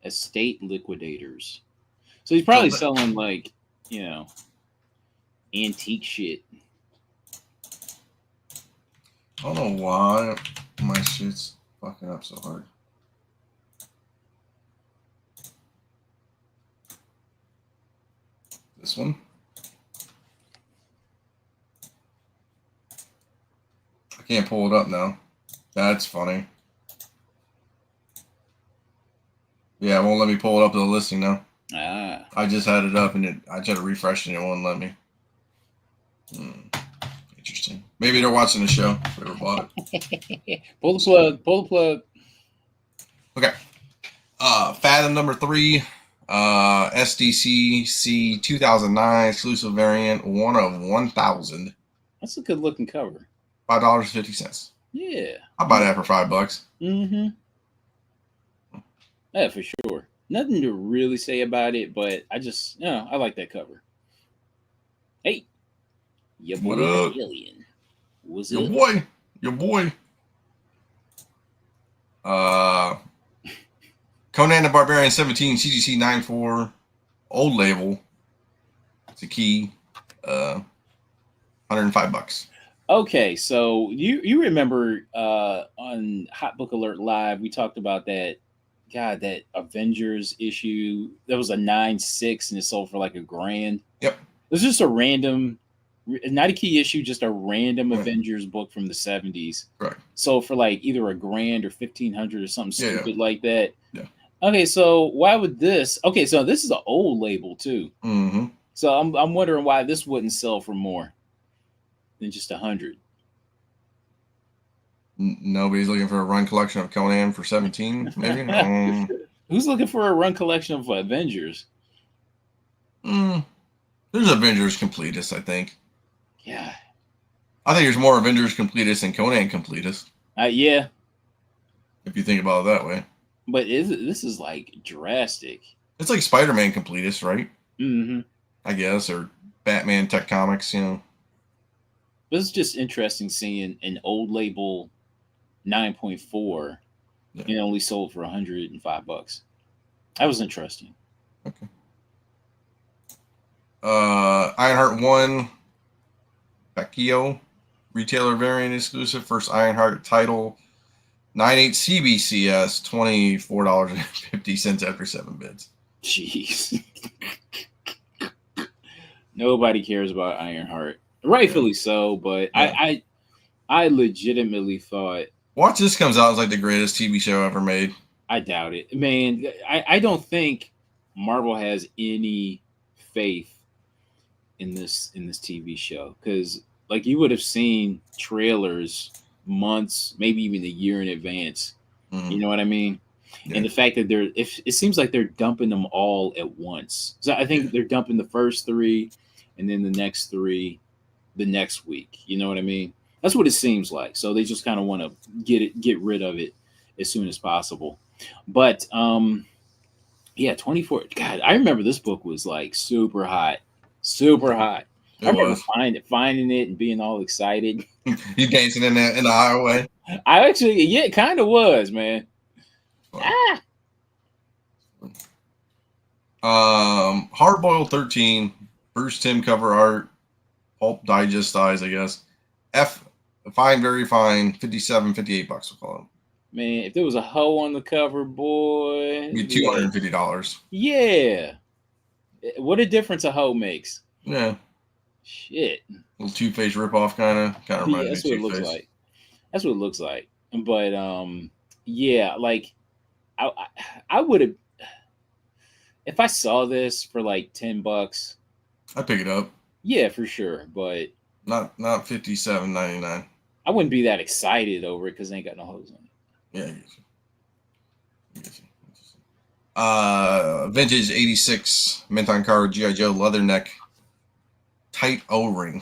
Estate liquidators. So he's probably selling like antique shit. I don't know why my shit's fucking up so hard. This one. I can't pull it up now. That's funny. Yeah, it won't let me pull it up to the listing now. Ah. I just had it up and I tried to refresh it and it won't let me. Interesting. Maybe they're watching the show. They were bought it. Pull the plug. Okay. Fathom number 3. SDC C 2009 exclusive variant, 1 of 1,000. That's a good looking cover. $5.50. Yeah. I'll buy that for $5. Mm-hmm. Yeah, for sure. Nothing to really say about it, but I like that cover. Hey, your boy Alien. What's your up? boy. Your boy. Conan the Barbarian 17 CGC 94 old label. It's a key. $105. Okay, so you remember on Hot Book Alert Live we talked about that Avengers issue that was a 9.6 and it sold for like $1,000. Yep. It was just a random, not a key issue, just a random Avengers book from the 70s. Right. So for like either $1,000 or $1,500 or something stupid like that. Yeah. Okay, so why would this? Okay, so this is an old label too. Mm-hmm. So I'm wondering why this wouldn't sell for more than just 100. Nobody's looking for a run collection of Conan for 17, maybe. Who's looking for a run collection of Avengers? Mm, there's Avengers Completist, I think. Yeah, I think there's more Avengers Completist than Conan Completist, yeah, if you think about it that way. but this is like drastic. It's like Spider-Man Completist, right? Hmm. I guess, or Batman Tech Comics, you know. This is just interesting seeing an old label 9.4 Yeah. and only sold for $105. That was interesting. Okay. Ironheart 1, Pacquiao, retailer variant exclusive, first Ironheart title, 9.8 CBCS, $24.50 after 7 bids. Jeez. Nobody cares about Ironheart. Rightfully so, but Yeah. I legitimately thought Watch This comes out as like the greatest TV show ever made. I doubt it. Man, I don't think Marvel has any faith in this TV show because like you would have seen trailers months, maybe even a year in advance. You know what I mean? Yeah. And the fact that if it seems like they're dumping them all at once. So I think they're dumping the first three and then the next three the next week. You know what I mean? That's what it seems like. So they just kind of want to get rid of it as soon as possible. But yeah, 24. God, I remember this book was like super hot. Super hot. It I remember was. finding it and being all excited. You dancing in the highway. I actually, yeah, it kind of was, man. Ah, Hardboiled 13, Bruce Timm cover art, Pulp Digest size, I guess. Fine, very fine, 57, $58 we'll call it. man, if there was a hoe on the cover, boy, Be $250. yeah. What a difference a hoe makes. Yeah. Shit. Little Two-Face ripoff kind of Yeah, reminds me that's of what it looks Two-Face. like. That's what it looks like. But yeah, like I I would have if I saw this for like $10, I pick it up. yeah, for sure. But Not $57.99. I wouldn't be that excited over it because they ain't got no hose on it. Yeah, I get you. I get you. Vintage 86 Menton Car G.I. Joe leather neck tight O-ring.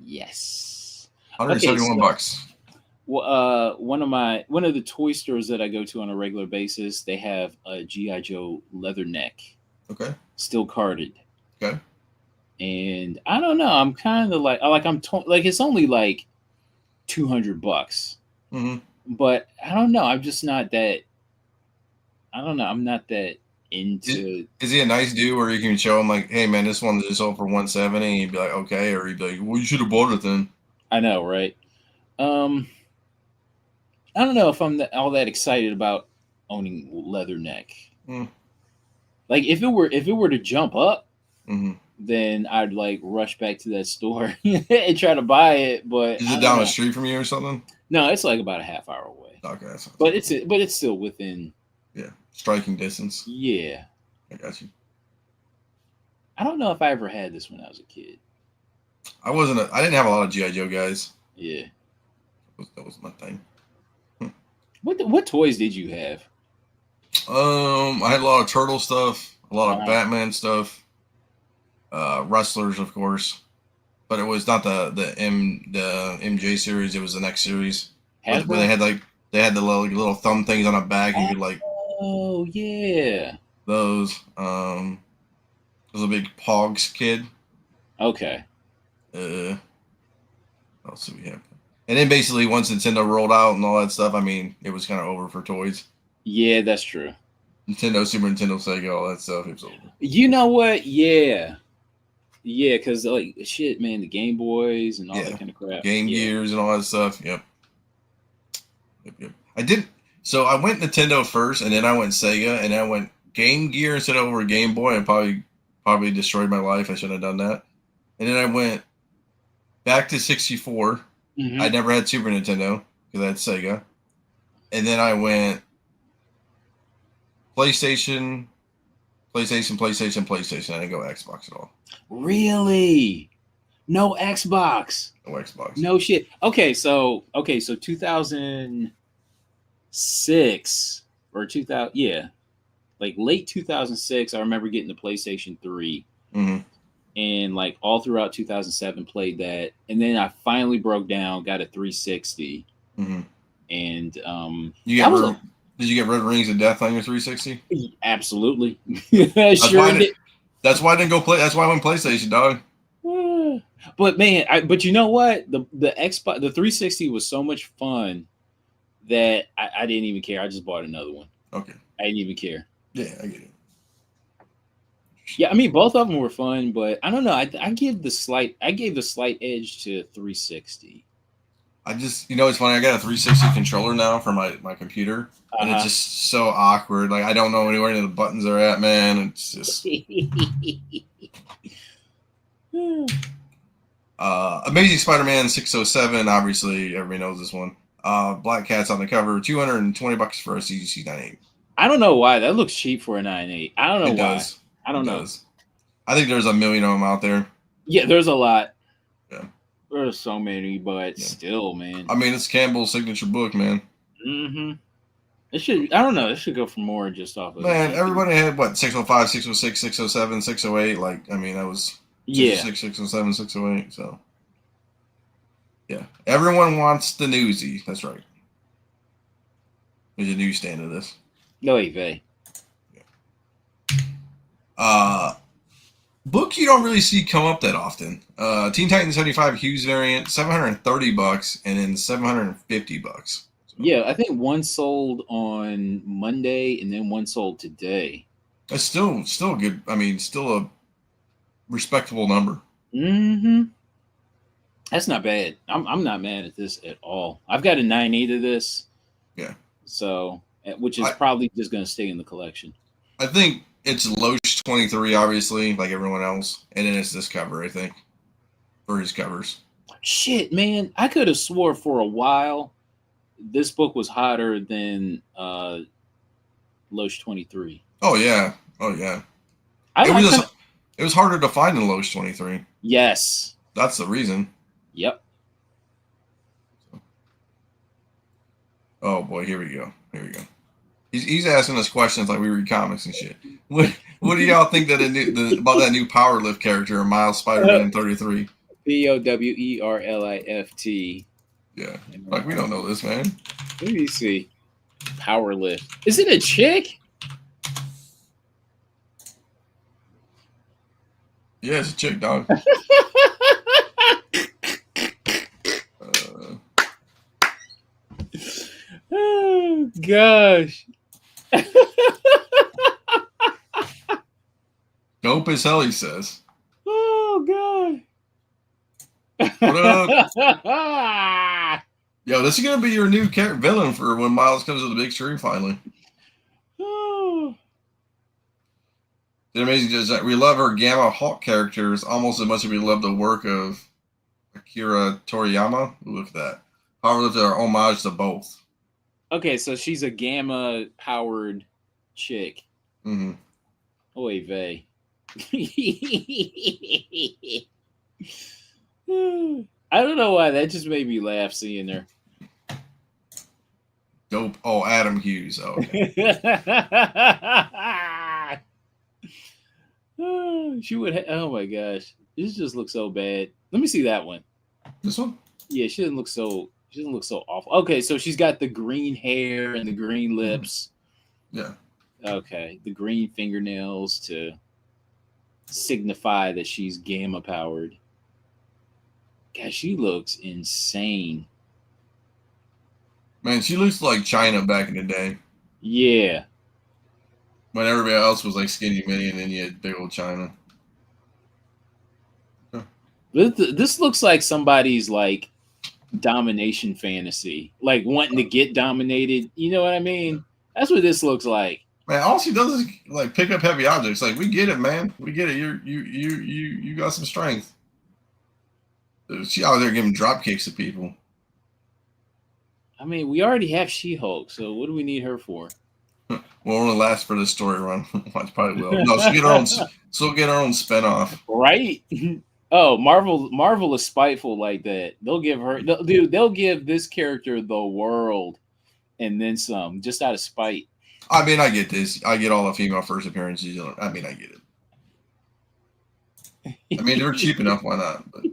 Yes. Okay, $171. well, one of the toy stores that I go to on a regular basis, they have a GI Joe leather neck, Okay. still carded, Okay. and I don't know. I'm kind of like like it's only like $200, Mm-hmm. but I don't know. I'm just not that. I don't know. I'm not that Is, into. is he a nice dude where you can show him like, hey man, this one just sold for 170, and he'd be like, okay, or he'd be like, well, you should have bought it then. I know, right? Um, I don't know if I'm all that excited about owning leather neck. Mm. Like if it were to jump up, Mm-hmm. then I'd like rush back to that store and try to buy it. But Is I it don't down the know. street from you or something? No, it's like about a half hour away. Okay, that's not But too bad. it's still within. Yeah, striking distance. Yeah, I got you. I don't know if I ever had this when I was a kid. I didn't have a lot of GI Joe guys. Yeah. That was my thing. What toys did you have? I had a lot of turtle stuff, a lot of Wow. Batman stuff, wrestlers, of course, but it was not the MJ series. It was the next series where Hasbro? they had the little thumb things on the back. And you could like Oh yeah. those. I was a big Pogs kid. Okay. What else do we have? And then basically once Nintendo rolled out and all that stuff, I mean, it was kind of over for toys. Yeah, that's true. Nintendo, Super Nintendo, Sega, all that stuff, it was over. You know what? Yeah. Yeah, because like shit, man, the Game Boys and all that kind of crap. Game Yeah. Gears and all that stuff. Yep. I did. So I went Nintendo first, and then I went Sega, and then I went Game Gear instead of over Game Boy, and probably destroyed my life. I shouldn't have done that. And then I went back to 64. Mhm. I never had Super Nintendo because I had Sega. And then I went PlayStation, PlayStation. I didn't go Xbox at all. Really? No Xbox. No Xbox. No shit. So 2006 or 2000, yeah, like late 2006. I remember getting the PlayStation 3, and like all throughout 2007 played that, and then I finally broke down, got a 360, and did you get Red Rings of Death on your 360? Absolutely. That's why I didn't go play. That's why I went PlayStation, dog. But man, but you know what? The Xbox, the 360 was so much fun that I didn't even care. I just bought another one. Okay. I didn't even care. Yeah, I get it. Yeah, I mean both of them were fun, but I don't know. I gave the slight edge to 360. It's funny. I got a 360 controller now for my computer, and it's just so awkward. Like I don't know anywhere any of the buttons are at, man. It's just. Amazing Spider-Man 607. Obviously, everybody knows this one. Black Cat's on the cover. $220 for a CGC 98. I don't know why that looks cheap for a 98. I don't know why. Does. I don't know. I think there's a million of them out there. Yeah, there's a lot. Yeah. There's so many, but still, man. I mean, it's Campbell's signature book, man. It should. I don't know. It should go for more just off of. Man, everybody had what 605, 606, 607, 608. Like, I mean, that was 606, 607, 608. So, yeah, everyone wants the newsy. That's right. There's a newsstand of this. No, Eve. Book you don't really see come up that often. Teen Titans 75 Hughes variant, $730, and then $750. So. Yeah, I think one sold on Monday, and then one sold today. That's still good. I mean, still a respectable number. That's not bad. I'm not mad at this at all. I've got a 9.8 of this. Yeah. So, which is probably just going to stay in the collection. I think it's Loesch 23, obviously, like everyone else, and then it's this cover, I think, for his covers. Shit, man, I could have swore for a while this book was hotter than Loesch 23. Oh yeah. It was harder to find than Loesch 23. Yes, that's the reason. Yep. Oh boy, here we go. He's asking us questions like we read comics and shit. What do y'all think that about that new Power Lift character, Miles Spider-Man 33? Powerlift. Yeah, like we don't know this, man. Let me see. Power Lift. Is it a chick? Yeah, it's a chick, dog. Oh gosh. Dope as hell, he says. Oh god. What up? Yo, this is gonna be your new villain for when Miles comes to the big screen finally. Oh. The amazing is that we love our Gamma Hulk characters almost as much as we love the work of Akira Toriyama. Look at that. Power Lift are homage to both. Okay, so she's a gamma powered chick. Oy vey. I don't know why that just made me laugh seeing her. Dope. Oh, Adam Hughes. Oh, okay. She would. Oh my gosh, this just looks so bad. Let me see that one. This one? Yeah, she doesn't look so awful. Okay, so she's got the green hair and the green lips. Yeah. Okay, the green fingernails to signify that she's gamma powered. Gosh, she looks insane. Man, she looks like China back in the day. Yeah. When everybody else was like skinny mini, and then you had big old China. Huh. This looks like somebody's like domination fantasy, like wanting to get dominated. You know what I mean? That's what this looks like. Man, all she does is like pick up heavy objects. Like, we get it, man. We get it. You got some strength. She out there giving drop kicks to people. I mean, we already have She-Hulk, so what do we need her for? will only last for this story run. Watch, probably will. No, she'll get her own. She'll get her own spinoff. Right? Oh, Marvel is spiteful like that. They'll give her, dude. They'll give this character the world and then some, just out of spite. I mean, I get this. I get all the female first appearances. I mean, I get it. I mean, they're cheap enough. Why not? But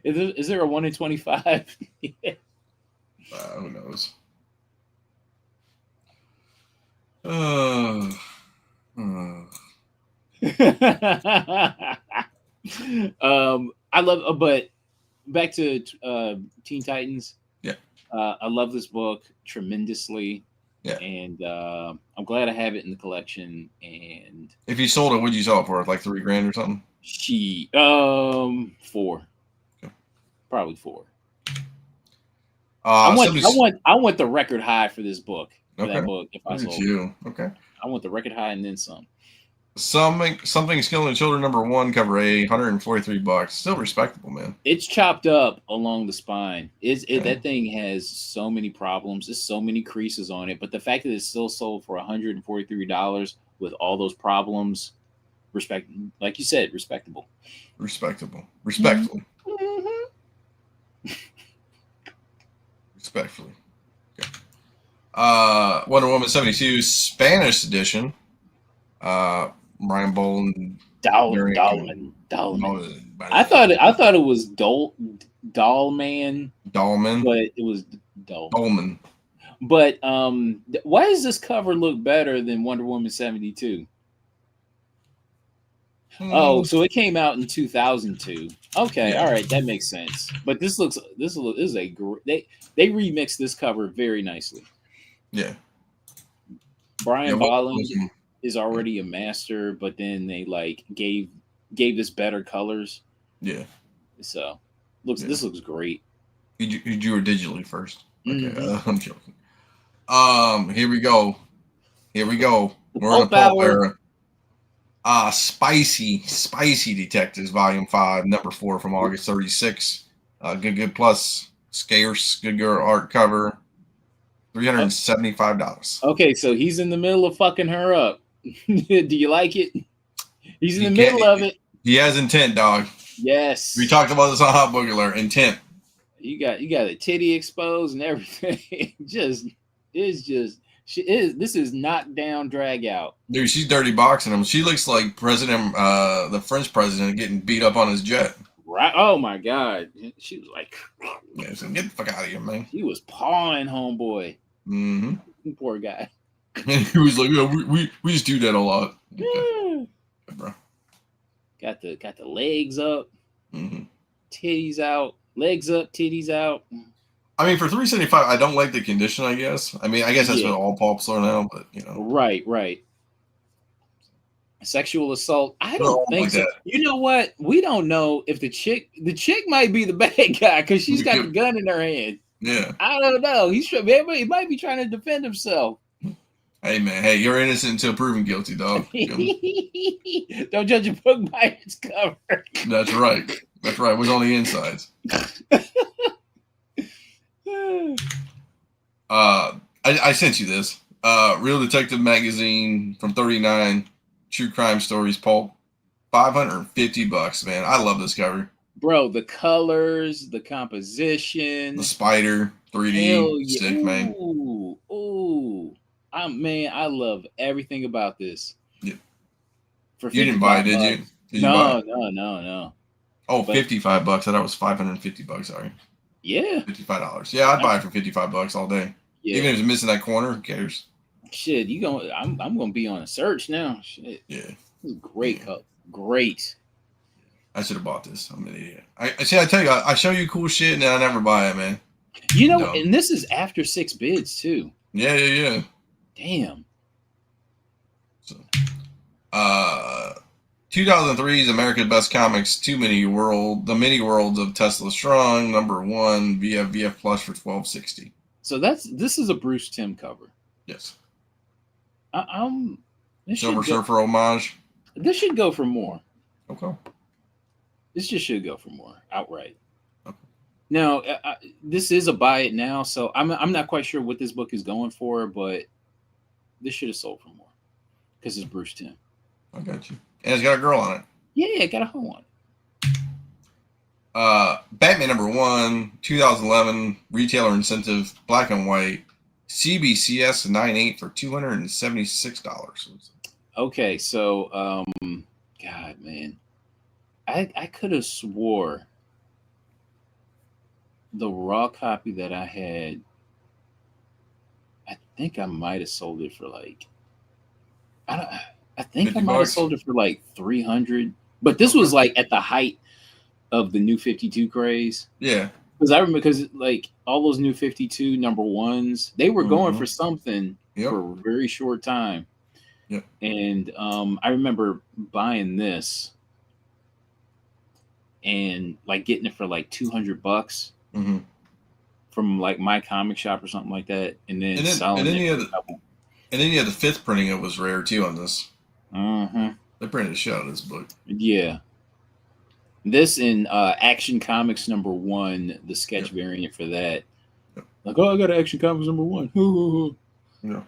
is there a 1 in 25? who knows? I love, but back to Teen Titans. Yeah, I love this book tremendously. Yeah, and I'm glad I have it in the collection. And if you sold it, what'd you sell it for? Like $3,000 or something? 4, okay. Probably 4. I want the record high for this book. For okay. that book, if I sold it. Okay. I want the record high and then some. Something Killing Children #1 cover A, $143. Still respectable, man. It's chopped up along the spine. That thing has so many problems. There's so many creases on it, but the fact that it's still sold for $143 with all those problems, like you said, respectable. Respectfully. Mm-hmm. Respectfully. Okay. Wonder Woman 72 Spanish edition. Brian Boland. Dahlman. I thought it was Dahlman, but it was Dolman. But why does this cover look better than Wonder Woman 72? Oh, so it came out in 2002. Okay, yeah. All right, that makes sense. But this is a great. They remixed this cover very nicely. Yeah. Brian Boland is already a master, but then they like gave this better colors. Yeah. So this looks great. You drew it digitally first. Okay, mm-hmm. I'm joking. Here we go. We're in the Pulp era. Spicy Detectives, Volume 5, #4 from August 36. Good plus, scarce, good girl art cover. $375. Okay, so he's in the middle of fucking her up. Do you like it? He's in the middle of it. He has intent, dog. Yes. We talked about this on Hot Book Alert. Intent. You got a titty exposed and everything. This is knockdown drag out. Dude, she's dirty boxing him. She looks like the French president getting beat up on his jet. Right. Oh my God. She was like, yeah, so get the fuck out of here, man. He was pawing homeboy. Mm-hmm. Poor guy. And he was like, yeah, we just do that a lot. Okay. Yeah. Okay, bro. Got the legs up, mm-hmm. Titties out, legs up, titties out. I mean, for $375, I don't like the condition, I guess. I mean, I guess that's what all pulps are now, but you know. Right. Sexual assault. I don't think like so. That. You know what? We don't know if the chick might be the bad guy because she's got the gun in her hand. Yeah. I don't know. He might be trying to defend himself. Hey man, hey, you're innocent until proven guilty, dog. Don't judge a book by its cover. That's right. What's on the insides? I sent you this. Real Detective Magazine from 39, True Crime Stories, Pulp. $550, man. I love this cover. Bro, the colors, the composition. The spider, 3D, sick, man. Ooh. I love everything about this. Yeah. You didn't buy it, did you? No. Oh, $55. I thought it was $550. Sorry. Yeah. $55. Yeah, I'd buy it for $55 all day. Yeah. Even if it's missing that corner, who cares? Shit, I'm gonna be on a search now. Shit. Yeah. This is great cup. Great. I should have bought this. I'm an idiot. I tell you, I show you cool shit and then I never buy it, man. You know, and this is after 6 bids too. Yeah. Damn. So, 2003's America's Best Comics, The Mini Worlds of Tesla Strong, #1, VF Plus for $12.60. So this is a Bruce Timm cover. Yes. Silver Surfer homage. This should go for more. Okay. This just should go for more outright. Okay. Now, this is a buy it now, so I'm not quite sure what this book is going for, but This should have sold for more because it's Bruce Timm. I got you. And it's got a girl on it. Yeah, got a hoe on it. Batman #1, 2011, retailer incentive, black and white, CBCS 98 for $276. Okay, so God, man, I could have swore the raw copy that I had. I think I might have sold it for like I think I might have sold it for like 300. But this was like at the height of the new 52 craze. Yeah. Because I remember, because like all those new 52 #1s, they were going for something for a very short time. Yep. And I remember buying this and like getting it for like $200 from like my comic shop or something like that, and then selling it. And then you had the 5th printing. It was rare too on this. Mm-hmm. They printed a shit out of this book. Yeah. This in Action Comics #1, the sketch variant for that. Yep. Like, oh, I got an Action Comics #1. Yeah.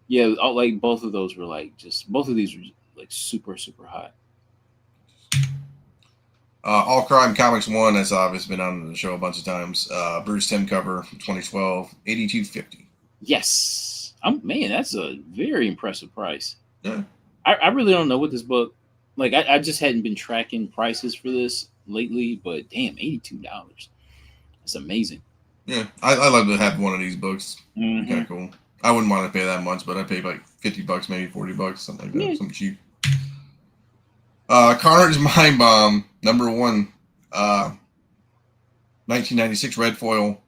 Yeah, like both of those were like both of these were like super, super hot. All Crime Comics 1, that's obviously been on the show a bunch of times. Bruce Timm cover from 2012, $82.50. Yes. Man, that's a very impressive price. Yeah. I really don't know what this book, like I just hadn't been tracking prices for this lately, but damn, $82. That's amazing. Yeah, I love to have one of these books. Kind of cool. I wouldn't want to pay that much, but I pay like $50, maybe $40, something like that, something cheap. Carnage Mind Bomb #1, 1996 red foil,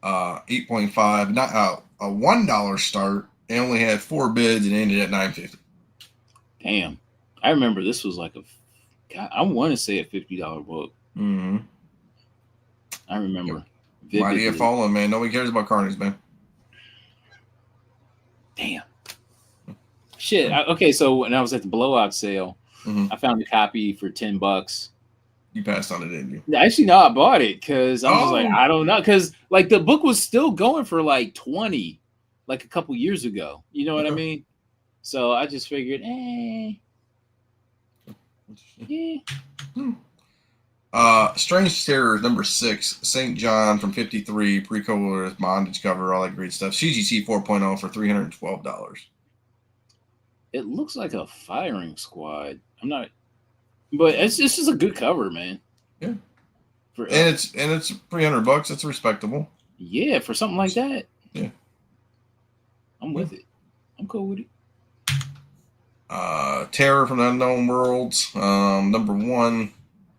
8.5, not a $1 start. They only had 4 bids and ended at $9.50. Damn, I remember this was like I want to say a $50 book. Mm-hmm. I remember. Yep. Mighty have fallen, man. Nobody cares about Carnage, man. Damn. Shit. Okay, so when I was at the blowout sale, I found a copy for $10. You passed on it, didn't you? Actually, no, I bought it because I'm just like, I don't know, because like the book was still going for like 20, like a couple years ago. You know what I mean? So I just figured, Strange Terrors #6, St. John from 53, pre-cover with bondage cover, all that great stuff. CGC 4.0 for $312. It looks like a firing squad. I'm not, but it's just a good cover, man. Yeah. And it's $300. It's respectable. Yeah, for something like that. Yeah. I'm with it. I'm cool with it. Terror from the Unknown Worlds, #1,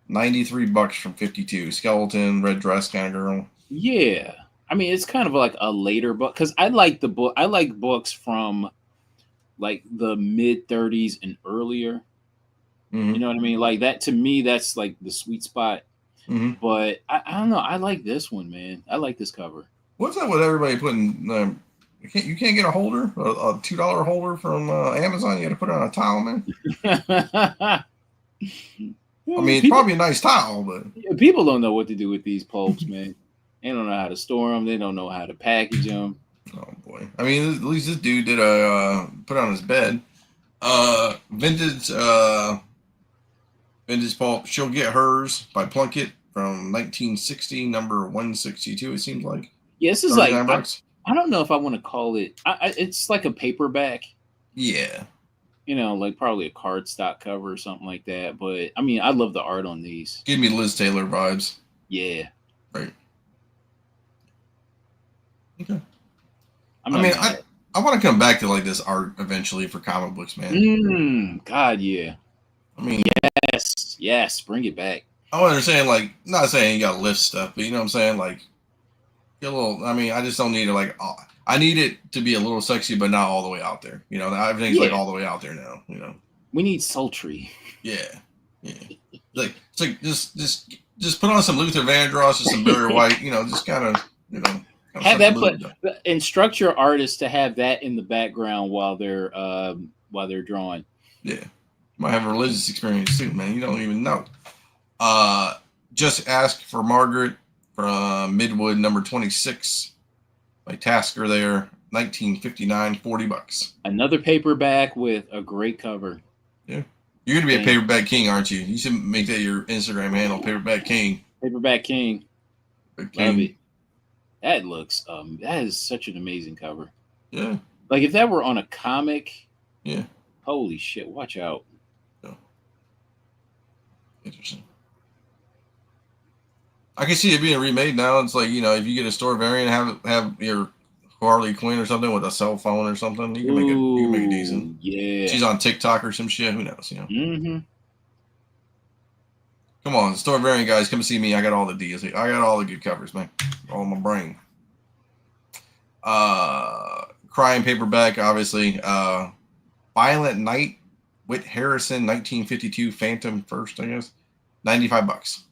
$93 from 52. Skeleton, red dress kind of girl. Yeah, I mean it's kind of like a later book because I like the book. I like books from like the mid 30s and earlier. You know what I mean? Like that to me, that's like the sweet spot. But I don't know. I like this one, man. I like this cover. What's that with everybody putting? You can't get a holder, a $2 holder from Amazon. You got to put it on a tile, man. I mean, it's probably a nice towel, but people don't know what to do with these pulps, man. They don't know how to store them. They don't know how to package them. Oh boy! I mean, at least this dude did put it on his bed. Vintage pulp. She'll Get Hers by Plunkett from 1960, #162. It seems like. Yeah, this is like I don't know if I want to call it. It's like a paperback. Yeah. You know, like probably a cardstock cover or something like that. But I mean, I love the art on these. Give me Liz Taylor vibes. Yeah. Right. Okay. I mean, I want to come back to like this art eventually for comic books, man. God, yeah. I mean, yes, bring it back. I understand, like, not saying you gotta lift stuff, but you know what I'm saying, like, get a little. I mean, I just don't need to like. I need it to be a little sexy, but not all the way out there. You know, everything's like all the way out there now. You know, we need sultry. Yeah. Like it's like just put on some Luther Vandross or some Barry White. You know, just kind of have that instruct your artist to have that in the background while they're drawing. Yeah, might have a religious experience too, man. You don't even know. Just Ask for Margaret from Midwood #26 by Tasker there, 1959, $40. Another paperback with a great cover. Yeah. You're gonna be a paperback king, aren't you? You should make that your Instagram handle, paperback king. Paperback king. King. Love it. That looks that is such an amazing cover. Yeah. Like if that were on a comic, yeah. Holy shit, watch out. Yeah. Interesting. I can see it being remade now. It's like, if you get a store variant, have your Harley Quinn or something with a cell phone or something, you can make it decent. Yeah. She's on TikTok or some shit. Who knows? Mm-hmm. Come on, store variant guys, come see me. I got all the deals. I got all the good covers, man. All in my brain. Crime paperback, obviously. Violent Night, Whit Harrison, 1952, Phantom first, I guess. $95.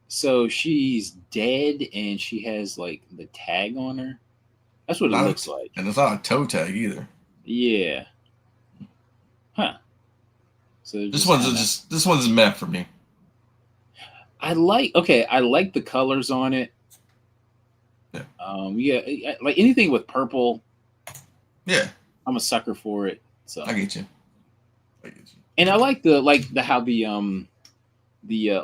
So she's dead and she has like the tag on her. That's what it looks like. And it's not a toe tag either. Yeah. Huh. So this one's meant for me. I like the colors on it. Yeah. Like anything with purple. Yeah. I'm a sucker for it. So I get you. And I like how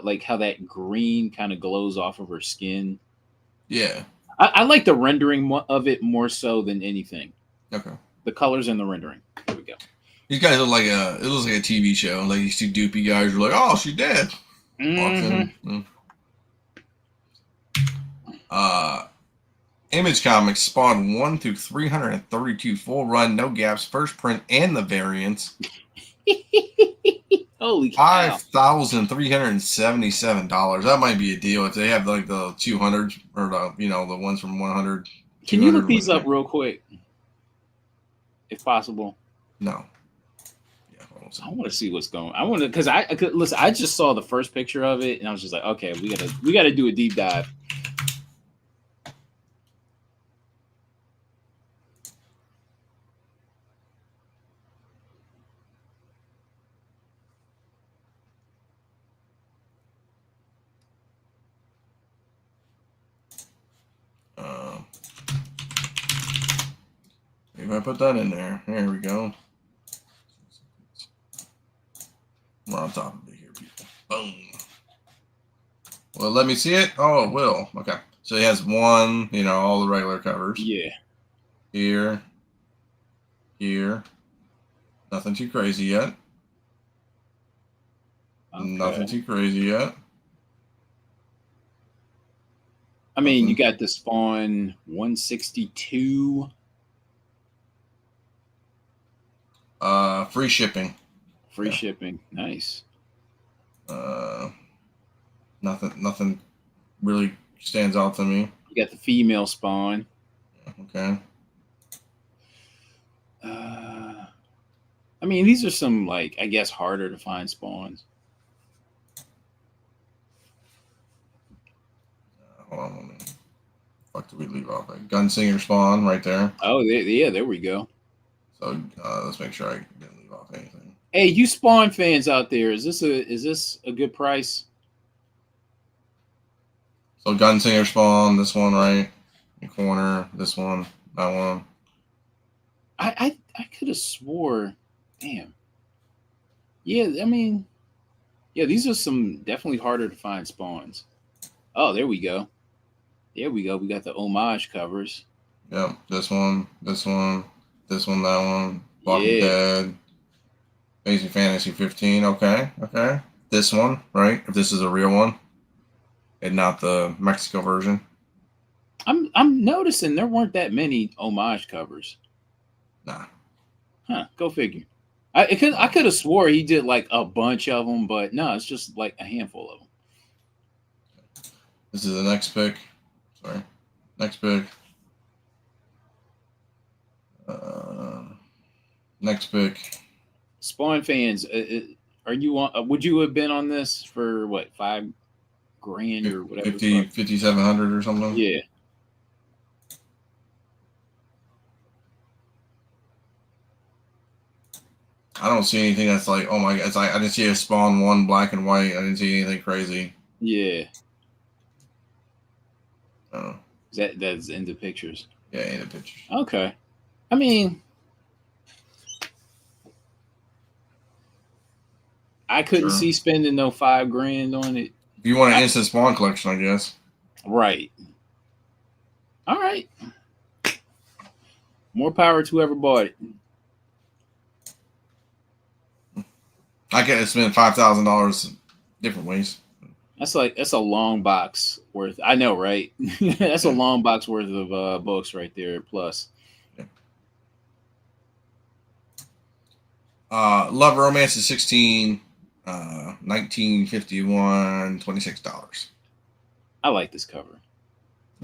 like how that green kind of glows off of her skin. Yeah. I like the rendering of it more so than anything. Okay. The colors and the rendering. There we go. These guys look like it looks like a TV show. Like these two doopy guys are like, oh, she's dead. Mm-hmm. Image Comics Spawn 1 through 332, full run, no gaps, first print, and the variants. Holy cow. $5,377. That might be a deal if they have like the 200s or the ones from 100. Can you look these up real quick, if possible? No. Yeah, I want to see what's going. I want to because listen. I just saw the first picture of it and I was just like, okay, we gotta do a deep dive. If I put that in there, there we go. We're on top of it here, people. Boom. Well, let me see it. Oh, it will. Okay. So he has one, all the regular covers. Yeah. Here. Nothing too crazy yet. Okay. Nothing too crazy yet. I mean, you got the Spawn 162. Free shipping. Free shipping. Nice. Nothing really stands out to me. You got the female Spawn. Okay. I mean, these are some I guess harder to find Spawns. Hold on a minute. Fuck did we leave off? Gunslinger Spawn right there. Oh, yeah, there we go. So let's make sure I didn't leave off anything. Hey, you Spawn fans out there, is this a good price? So Gunslinger Spawn, this one right in the corner, this one, that one. I could have swore, damn. Yeah, I mean, yeah, these are some definitely harder to find Spawns. Oh, there we go. There we go. We got the homage covers. Yep, this one, that one. Walking Dead. Amazing Fantasy 15. Okay. This one, right? If this is a real one, and not the Mexico version. I'm noticing there weren't that many homage covers. Nah. Huh? Go figure. I could have swore he did like a bunch of them, but no, it's just like a handful of them. This is the next pick. Sorry. Next pick. Next pick. Spawn fans, are you on? Would you have been on this for what, $5,000 or whatever? 5,700 or something? Yeah. I don't see anything that's like, oh my god, it's like I didn't see a Spawn 1 black and white. I didn't see anything crazy. Yeah. Oh. That's in the pictures. Yeah, in the pictures. Okay. I mean, I couldn't Sure. see spending no $5,000 on it. If you want an instant spawn collection, I guess. Right. All right. More power to whoever bought it. I could spend $5,000 different ways. That's a long box worth. I know, right? That's a long box worth of books right there. Plus, Yeah. Love Romance is 16, 1951, $26. I like this cover.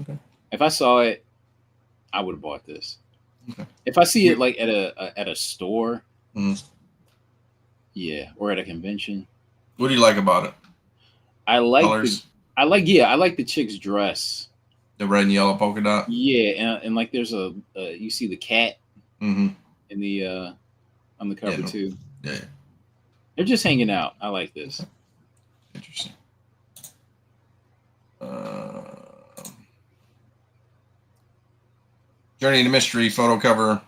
Okay. If I saw it, I would have bought this. Okay. If I see it like at a store, Mhm. yeah, or at a convention, What do you like about it? I like Colors? I like the chick's dress. The red and yellow polka dot? Yeah, and like there's you see the cat Mm-hmm. in the on the cover Yeah. too. Yeah. They're just hanging out. I like this. Interesting. Journey to Mystery photo cover.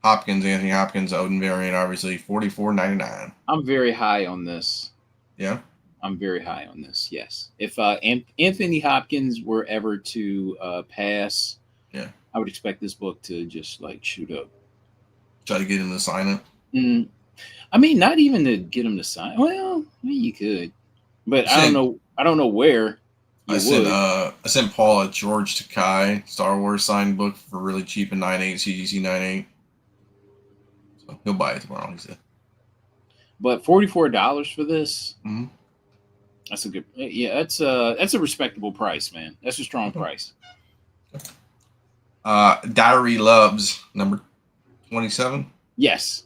Hopkins, Anthony Hopkins, Odin variant, obviously $44.99. I'm very high on this. Yeah. I'm very high on this. Yes. If Anthony Hopkins were ever to pass, Yeah, I would expect this book to just like shoot up. try to get him to sign it. I mean, not even to get him to sign. Well, I mean, you could, but I don't know. I don't know where you would. I sent Paul a George Takei Star Wars signed book for really cheap in 9.8 CGC 9.8. So he'll buy it tomorrow. He said. But $44 for this. Mm-hmm. That's a good. Yeah, that's a respectable price, man. That's a strong price. Diary Loves number 27. Yes.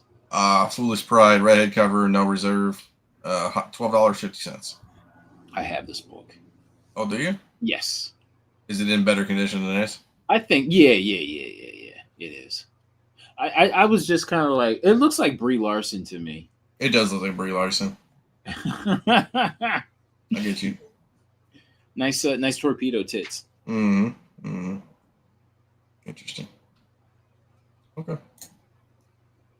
Foolish Pride redhead cover, no reserve. $12.50. I have this book. Oh, do you? Yes. Is it in better condition than this? I think. Yeah. It is. I was just kind of like, it looks like Brie Larson to me. It does look like Brie Larson. I get you. Nice torpedo tits. Interesting. Okay.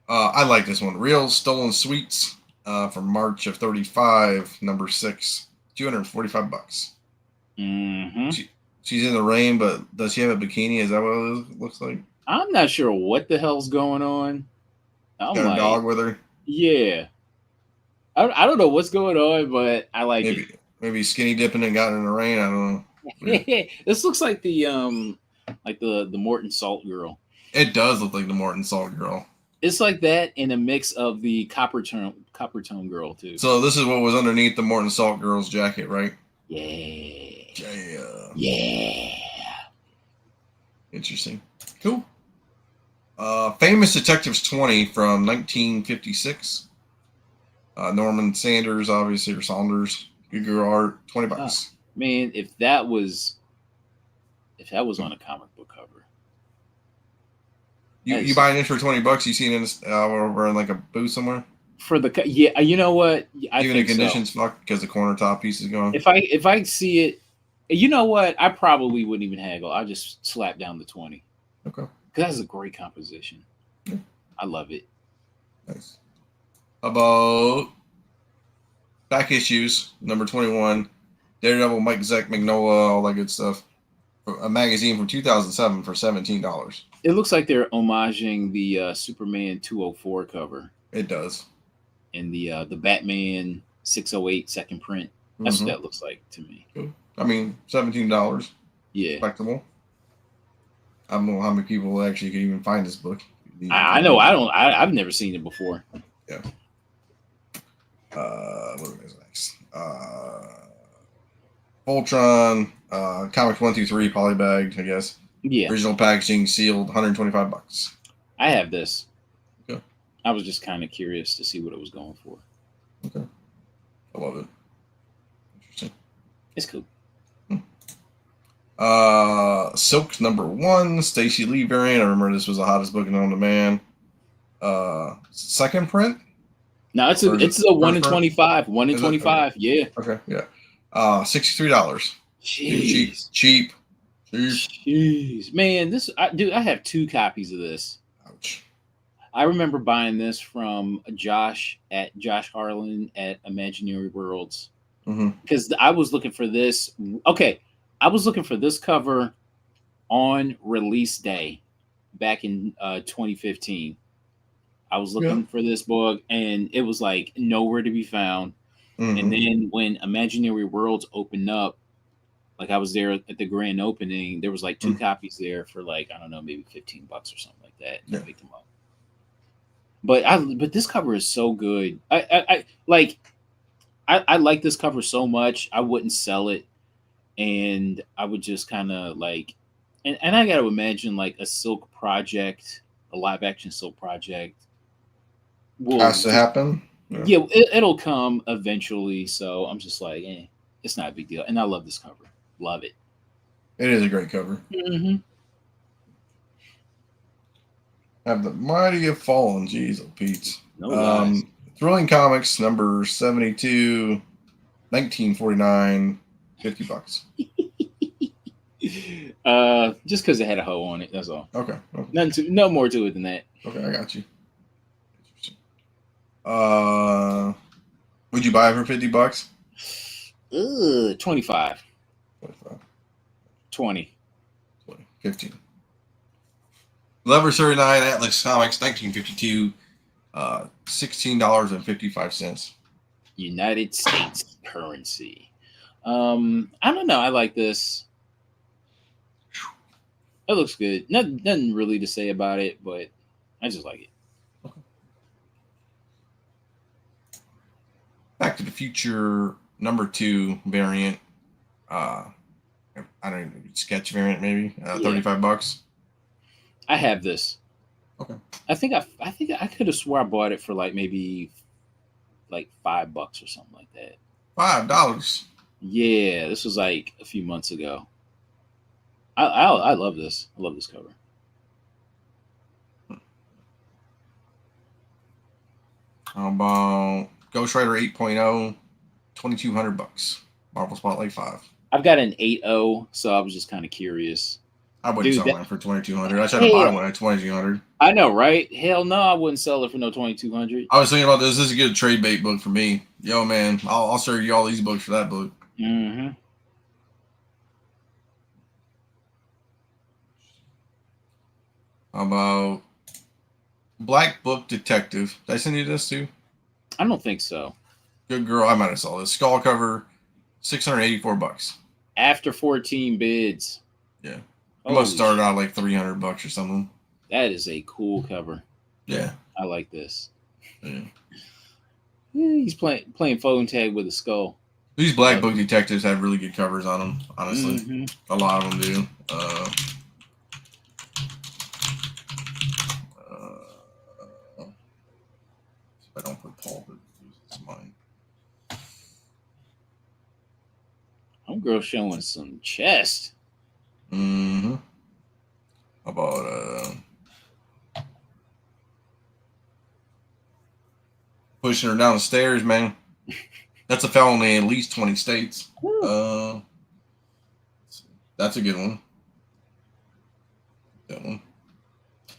I like this one. Real Stolen Sweets from March of 35, number 6, $245. Mm-hmm. She's in the rain, but does she have a bikini? Is that what it looks like? I'm not sure what the hell's going on. I'm Got like, a dog with her? Yeah. I don't know what's going on, but I like it. Maybe skinny dipping and got in the rain. I don't know. This looks like the Morton Salt girl. It does look like the Morton Salt girl. It's like that in a mix of the copper tone girl too. So this is what was underneath the Morton Salt girl's jacket, right? Yeah. Interesting. Cool. Famous Detectives 20 from 1956. Norman Sanders, obviously, or Saunders. Good girl art, $20. Man, if that was on a comic book cover. You buying this for $20? You seen it over in like a booth somewhere? For the you know what? I Even think the conditions fucked because the corner top piece is gone. If I see it, you know what? I probably wouldn't even haggle. I'll just slap down the 20. Okay. Because that's a great composition. Yeah. I love it. Nice. About back issues, number 21, Daredevil, Mike Zeck, Magnola, all that good stuff. A magazine from 2007 for $17. It looks like they're homaging the Superman 204 cover. It does. And the Batman 608 second print. That's what that looks like to me. Cool. I mean, $17. Yeah. Respectable. I don't know how many people actually can even find this book. I know. I've never seen it before. Yeah. What is next? Voltron, Comics 1 through 3, polybagged, I guess. Yeah. Original packaging, sealed, $125. I have this. Okay. I was just kind of curious to see what it was going for. Okay. I love it. Interesting. It's cool. Silk number 1, Stacey Lee variant. I remember this was the hottest book known to man. Second print? No, it's a 1 in 25. 1 in 25. Okay. Yeah. Okay. Yeah. $63. Jeez. Cheap. Jeez, man, I have 2 copies of this. Ouch. I remember buying this from Josh Harlan at Imaginary Worlds Mm-hmm. because I was looking for this. Okay, I was looking for this cover on release day back in 2015. I was Yeah. looking for this book and it was like nowhere to be found. And Mm-hmm. then when Imaginary Worlds opened up, like I was there at the grand opening, there was like two copies there for like, I don't know, maybe $15 or something like that. Yeah. I picked them up. But this cover is so good. I like this cover so much. I wouldn't sell it, and I would just kind of like, and I got to imagine like a Silk project, a live action Silk project will Has to just happen. Yeah. yeah, it'll come eventually. So I'm just like, it's not a big deal, and I love this cover, love it. It is a great cover. Mm-hmm. Have the mighty have fallen. Jeez, oh Pete. No lies. Thrilling Comics number 72, 1949, $50. Just because it had a hoe on it, that's all. Okay. No more to it than that. Okay, I got you. Would you buy it for $50? 25. 25, 20. 20, 15. Lever 39, Atlas Comics, 1952, $16.55. United States currency. I don't know. I like this. It looks good. Nothing really to say about it, but I just like it. Okay. Back to the Future number 2 variant. I don't know, sketch variant maybe. $35. I have this. Okay. I think I could have swore I bought it for like maybe like $5 or something like that. $5. Yeah, this was like a few months ago. I love this. I love this cover. How about Ghost Rider 8.0, $2,200. Marvel Spotlight 5. I've got an 8.0, so I was just kind of curious. I wouldn't Dude, sell mine for $2,200. I tried to buy one at $2,200. I know, right? Hell no, I wouldn't sell it for no $2,200. I was thinking about this. This is a good trade bait book for me. Yo, man, I'll serve you all these books for that book. Mm-hmm. How about Black Book Detective? Did I send you this too? I don't think so. Good girl. I might have saw this. Skull cover, $684. After 14 bids. Yeah. It must start out like $300 or something. That is a cool cover. Yeah. I like this. Yeah. He's playing phone tag with a skull. These Black Book Detectives have really good covers on them, honestly. Mm-hmm. A lot of them do. If I don't put Pulp, it's mine. Homegirl showing some chest. Mm-hmm. How about pushing her down the stairs, man? That's a felony in at least 20 states. That's a good one. That one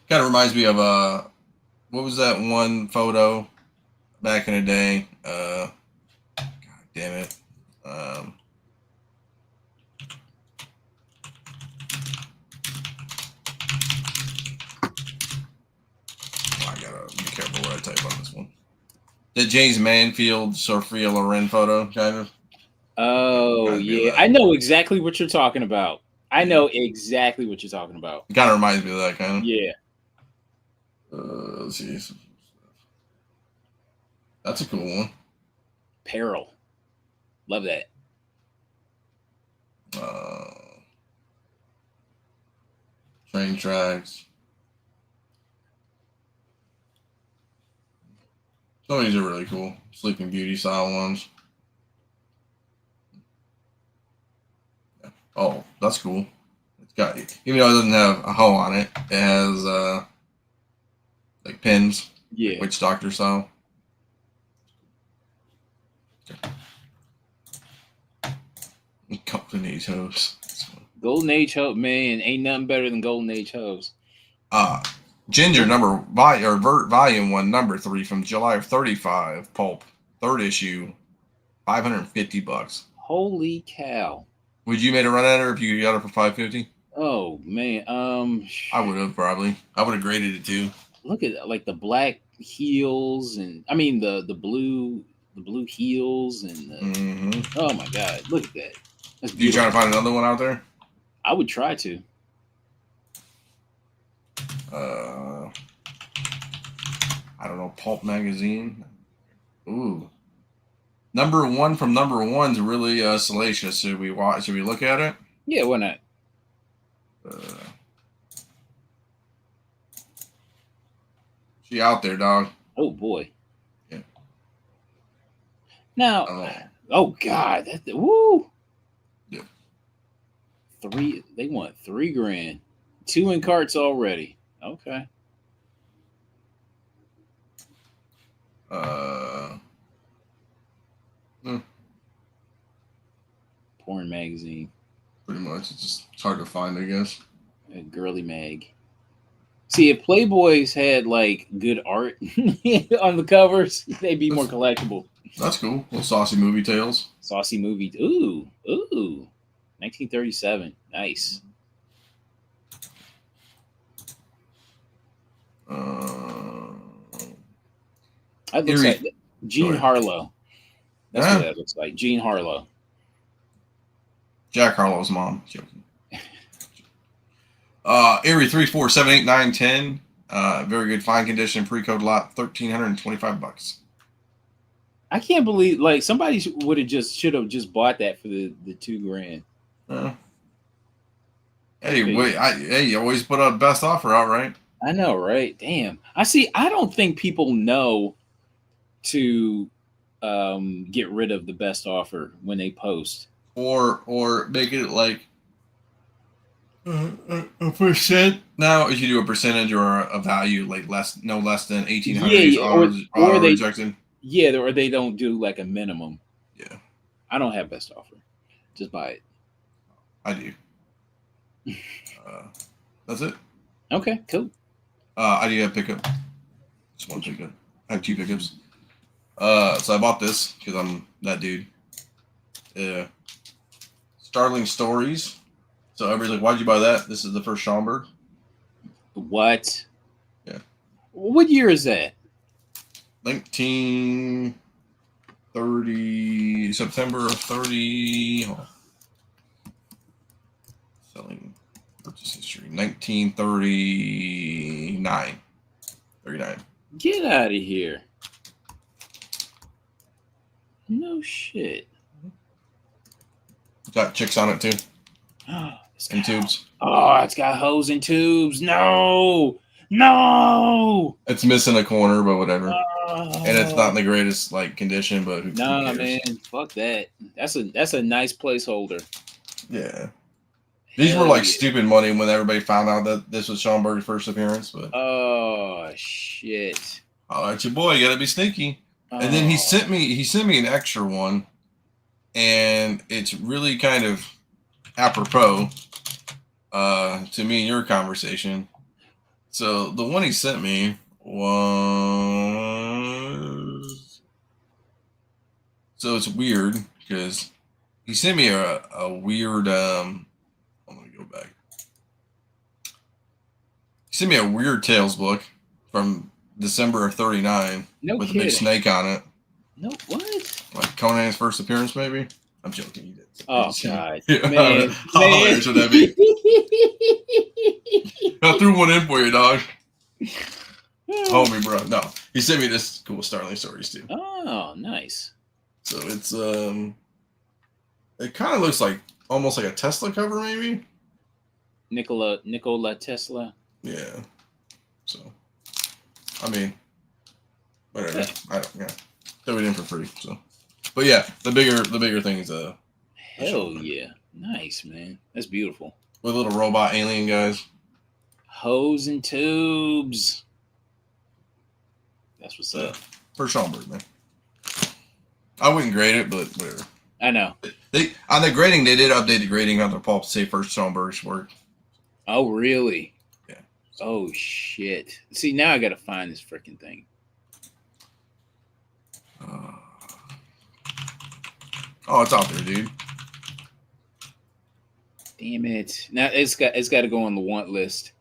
kind of reminds me of what was that one photo back in the day? God damn it. I gotta be careful what I type on this one. The James Manfield, Sophia Loren photo, kind of. Oh, yeah. I know exactly what you're talking about. I know exactly what you're talking about. It kind of reminds me of that, kind of. Yeah. Let's see. That's a cool one. Peril. Love that. Train tracks. Some of these are really cool. Sleeping Beauty style ones. Yeah. Oh, that's cool. It's got, even though it doesn't have a hoe on it, it has like pins. Yeah. Witch Doctor style. Golden Age hose. Golden Age hose, man, ain't nothing better than Golden Age hose. Ginger volume 1, number 3 from July of 35. Pulp, 3rd issue, $550. Holy cow! Would you made a run at her if you got it for $550? Oh man, I would have probably. I would have graded it too. look at like the black heels, and I mean the blue heels, and oh my god, look at that. That's You beautiful. trying to find another one out there? I would try to. I don't know. Pulp magazine. Ooh, number 1 from number 1's really salacious. Should we watch? Should we look at it? Yeah, why not? She out there, dog. Oh boy. Yeah. Now, oh god, that woo. Yeah. They want $3,000. 2 in carts already. Okay. Porn magazine. Pretty much. It's hard to find, I guess. A girly mag. See, if Playboys had like good art on the covers, they'd be more collectible. That's cool. Little saucy movie tales. Saucy movie. Ooh. 1937. Nice. That looks like Jean Harlow. That's what that looks like. Jean Harlow. Jack Harlow's mom. Erie 3, 4, 7, 8, 9, 10. Very good fine condition. Pre-code lot. $1,325. I can't believe like somebody should have just bought that for the $2,000. Hey, wait! You always put a best offer out, right? I know, right? Damn. I don't think people know to get rid of the best offer when they post, or make it like a percent. Now, if you do a percentage or a value like no less than 1,800, or they rejected. Yeah, or they don't do like a minimum. Yeah, I don't have best offer. Just buy it. I do. That's it. Okay, cool. I do have pickup. Just one pickup. I have 2 pickups. So I bought this because I'm that dude. Starling Stories. So everybody's like, "Why'd you buy that?" This is the first Schomburg. What? Yeah. What year is that? 1930, September of 30. Selling purchase history 1939. 39. Get out of here. No shit. Got chicks on it too. And tubes. Oh, it's got hose and tubes. No. It's missing a corner, but whatever. And it's not in the greatest like condition, but who cares? Man, fuck that. That's a nice placeholder. Yeah. These were like stupid money when everybody found out that this was Schomburg's first appearance, but oh shit. Oh, that's your boy, you gotta be sneaky. And then he sent me an extra one, and it's really kind of apropos to me and your conversation. So the one he sent me was, so it's weird because he sent me a weird I'm gonna go back. He sent me a Weird Tales book from December of 39 with a big snake on it. No, what? Like Conan's first appearance, maybe? I'm joking. He did. Oh, God. Man. How hilarious would that be? I threw one in for you, dog. Homie, bro. No. He sent me this cool Starling Stories, too. Oh, nice. So it's, it kind of looks like, almost like a Tesla cover, maybe? Nikola Tesla? Yeah. So, I mean, whatever. I don't, yeah. Throw it in for free, so. But yeah, the bigger thing is hell yeah, nice, man. That's beautiful. With little robot alien guys. Hose and tubes. That's what's up. For Schomburg, man. I wouldn't grade it, but whatever. I know. They on the grading, they did update the grading on their Pulp to say first Schomburg's work. Oh, really? Yeah. Oh shit! See, now I gotta find this freaking thing. Oh, it's out there, dude. Damn it! Now it's got to go on the want list.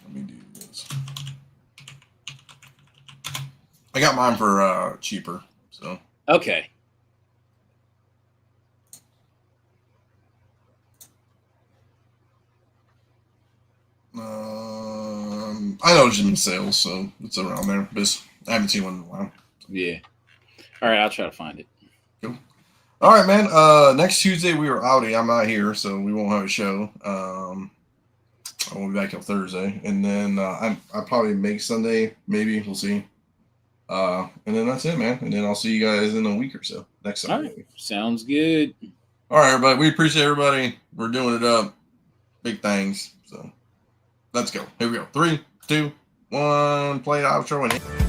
Let me do this. I got mine for cheaper, so. Okay. I know it's in sales, so it's around there. But I haven't seen one in a while. Yeah. All right, I'll try to find it. Cool. All right, man. Next Tuesday we are outie. I'm not here, so we won't have a show. I won't be back till Thursday, and then I'll probably make Sunday. Maybe we'll see. And then that's it, man. And then I'll see you guys in a week or so next Sunday. All right. Sounds good. All right, everybody. We appreciate everybody. We're doing it up. Big things. So let's go. Here we go. 3, 2, 1. Play outro and.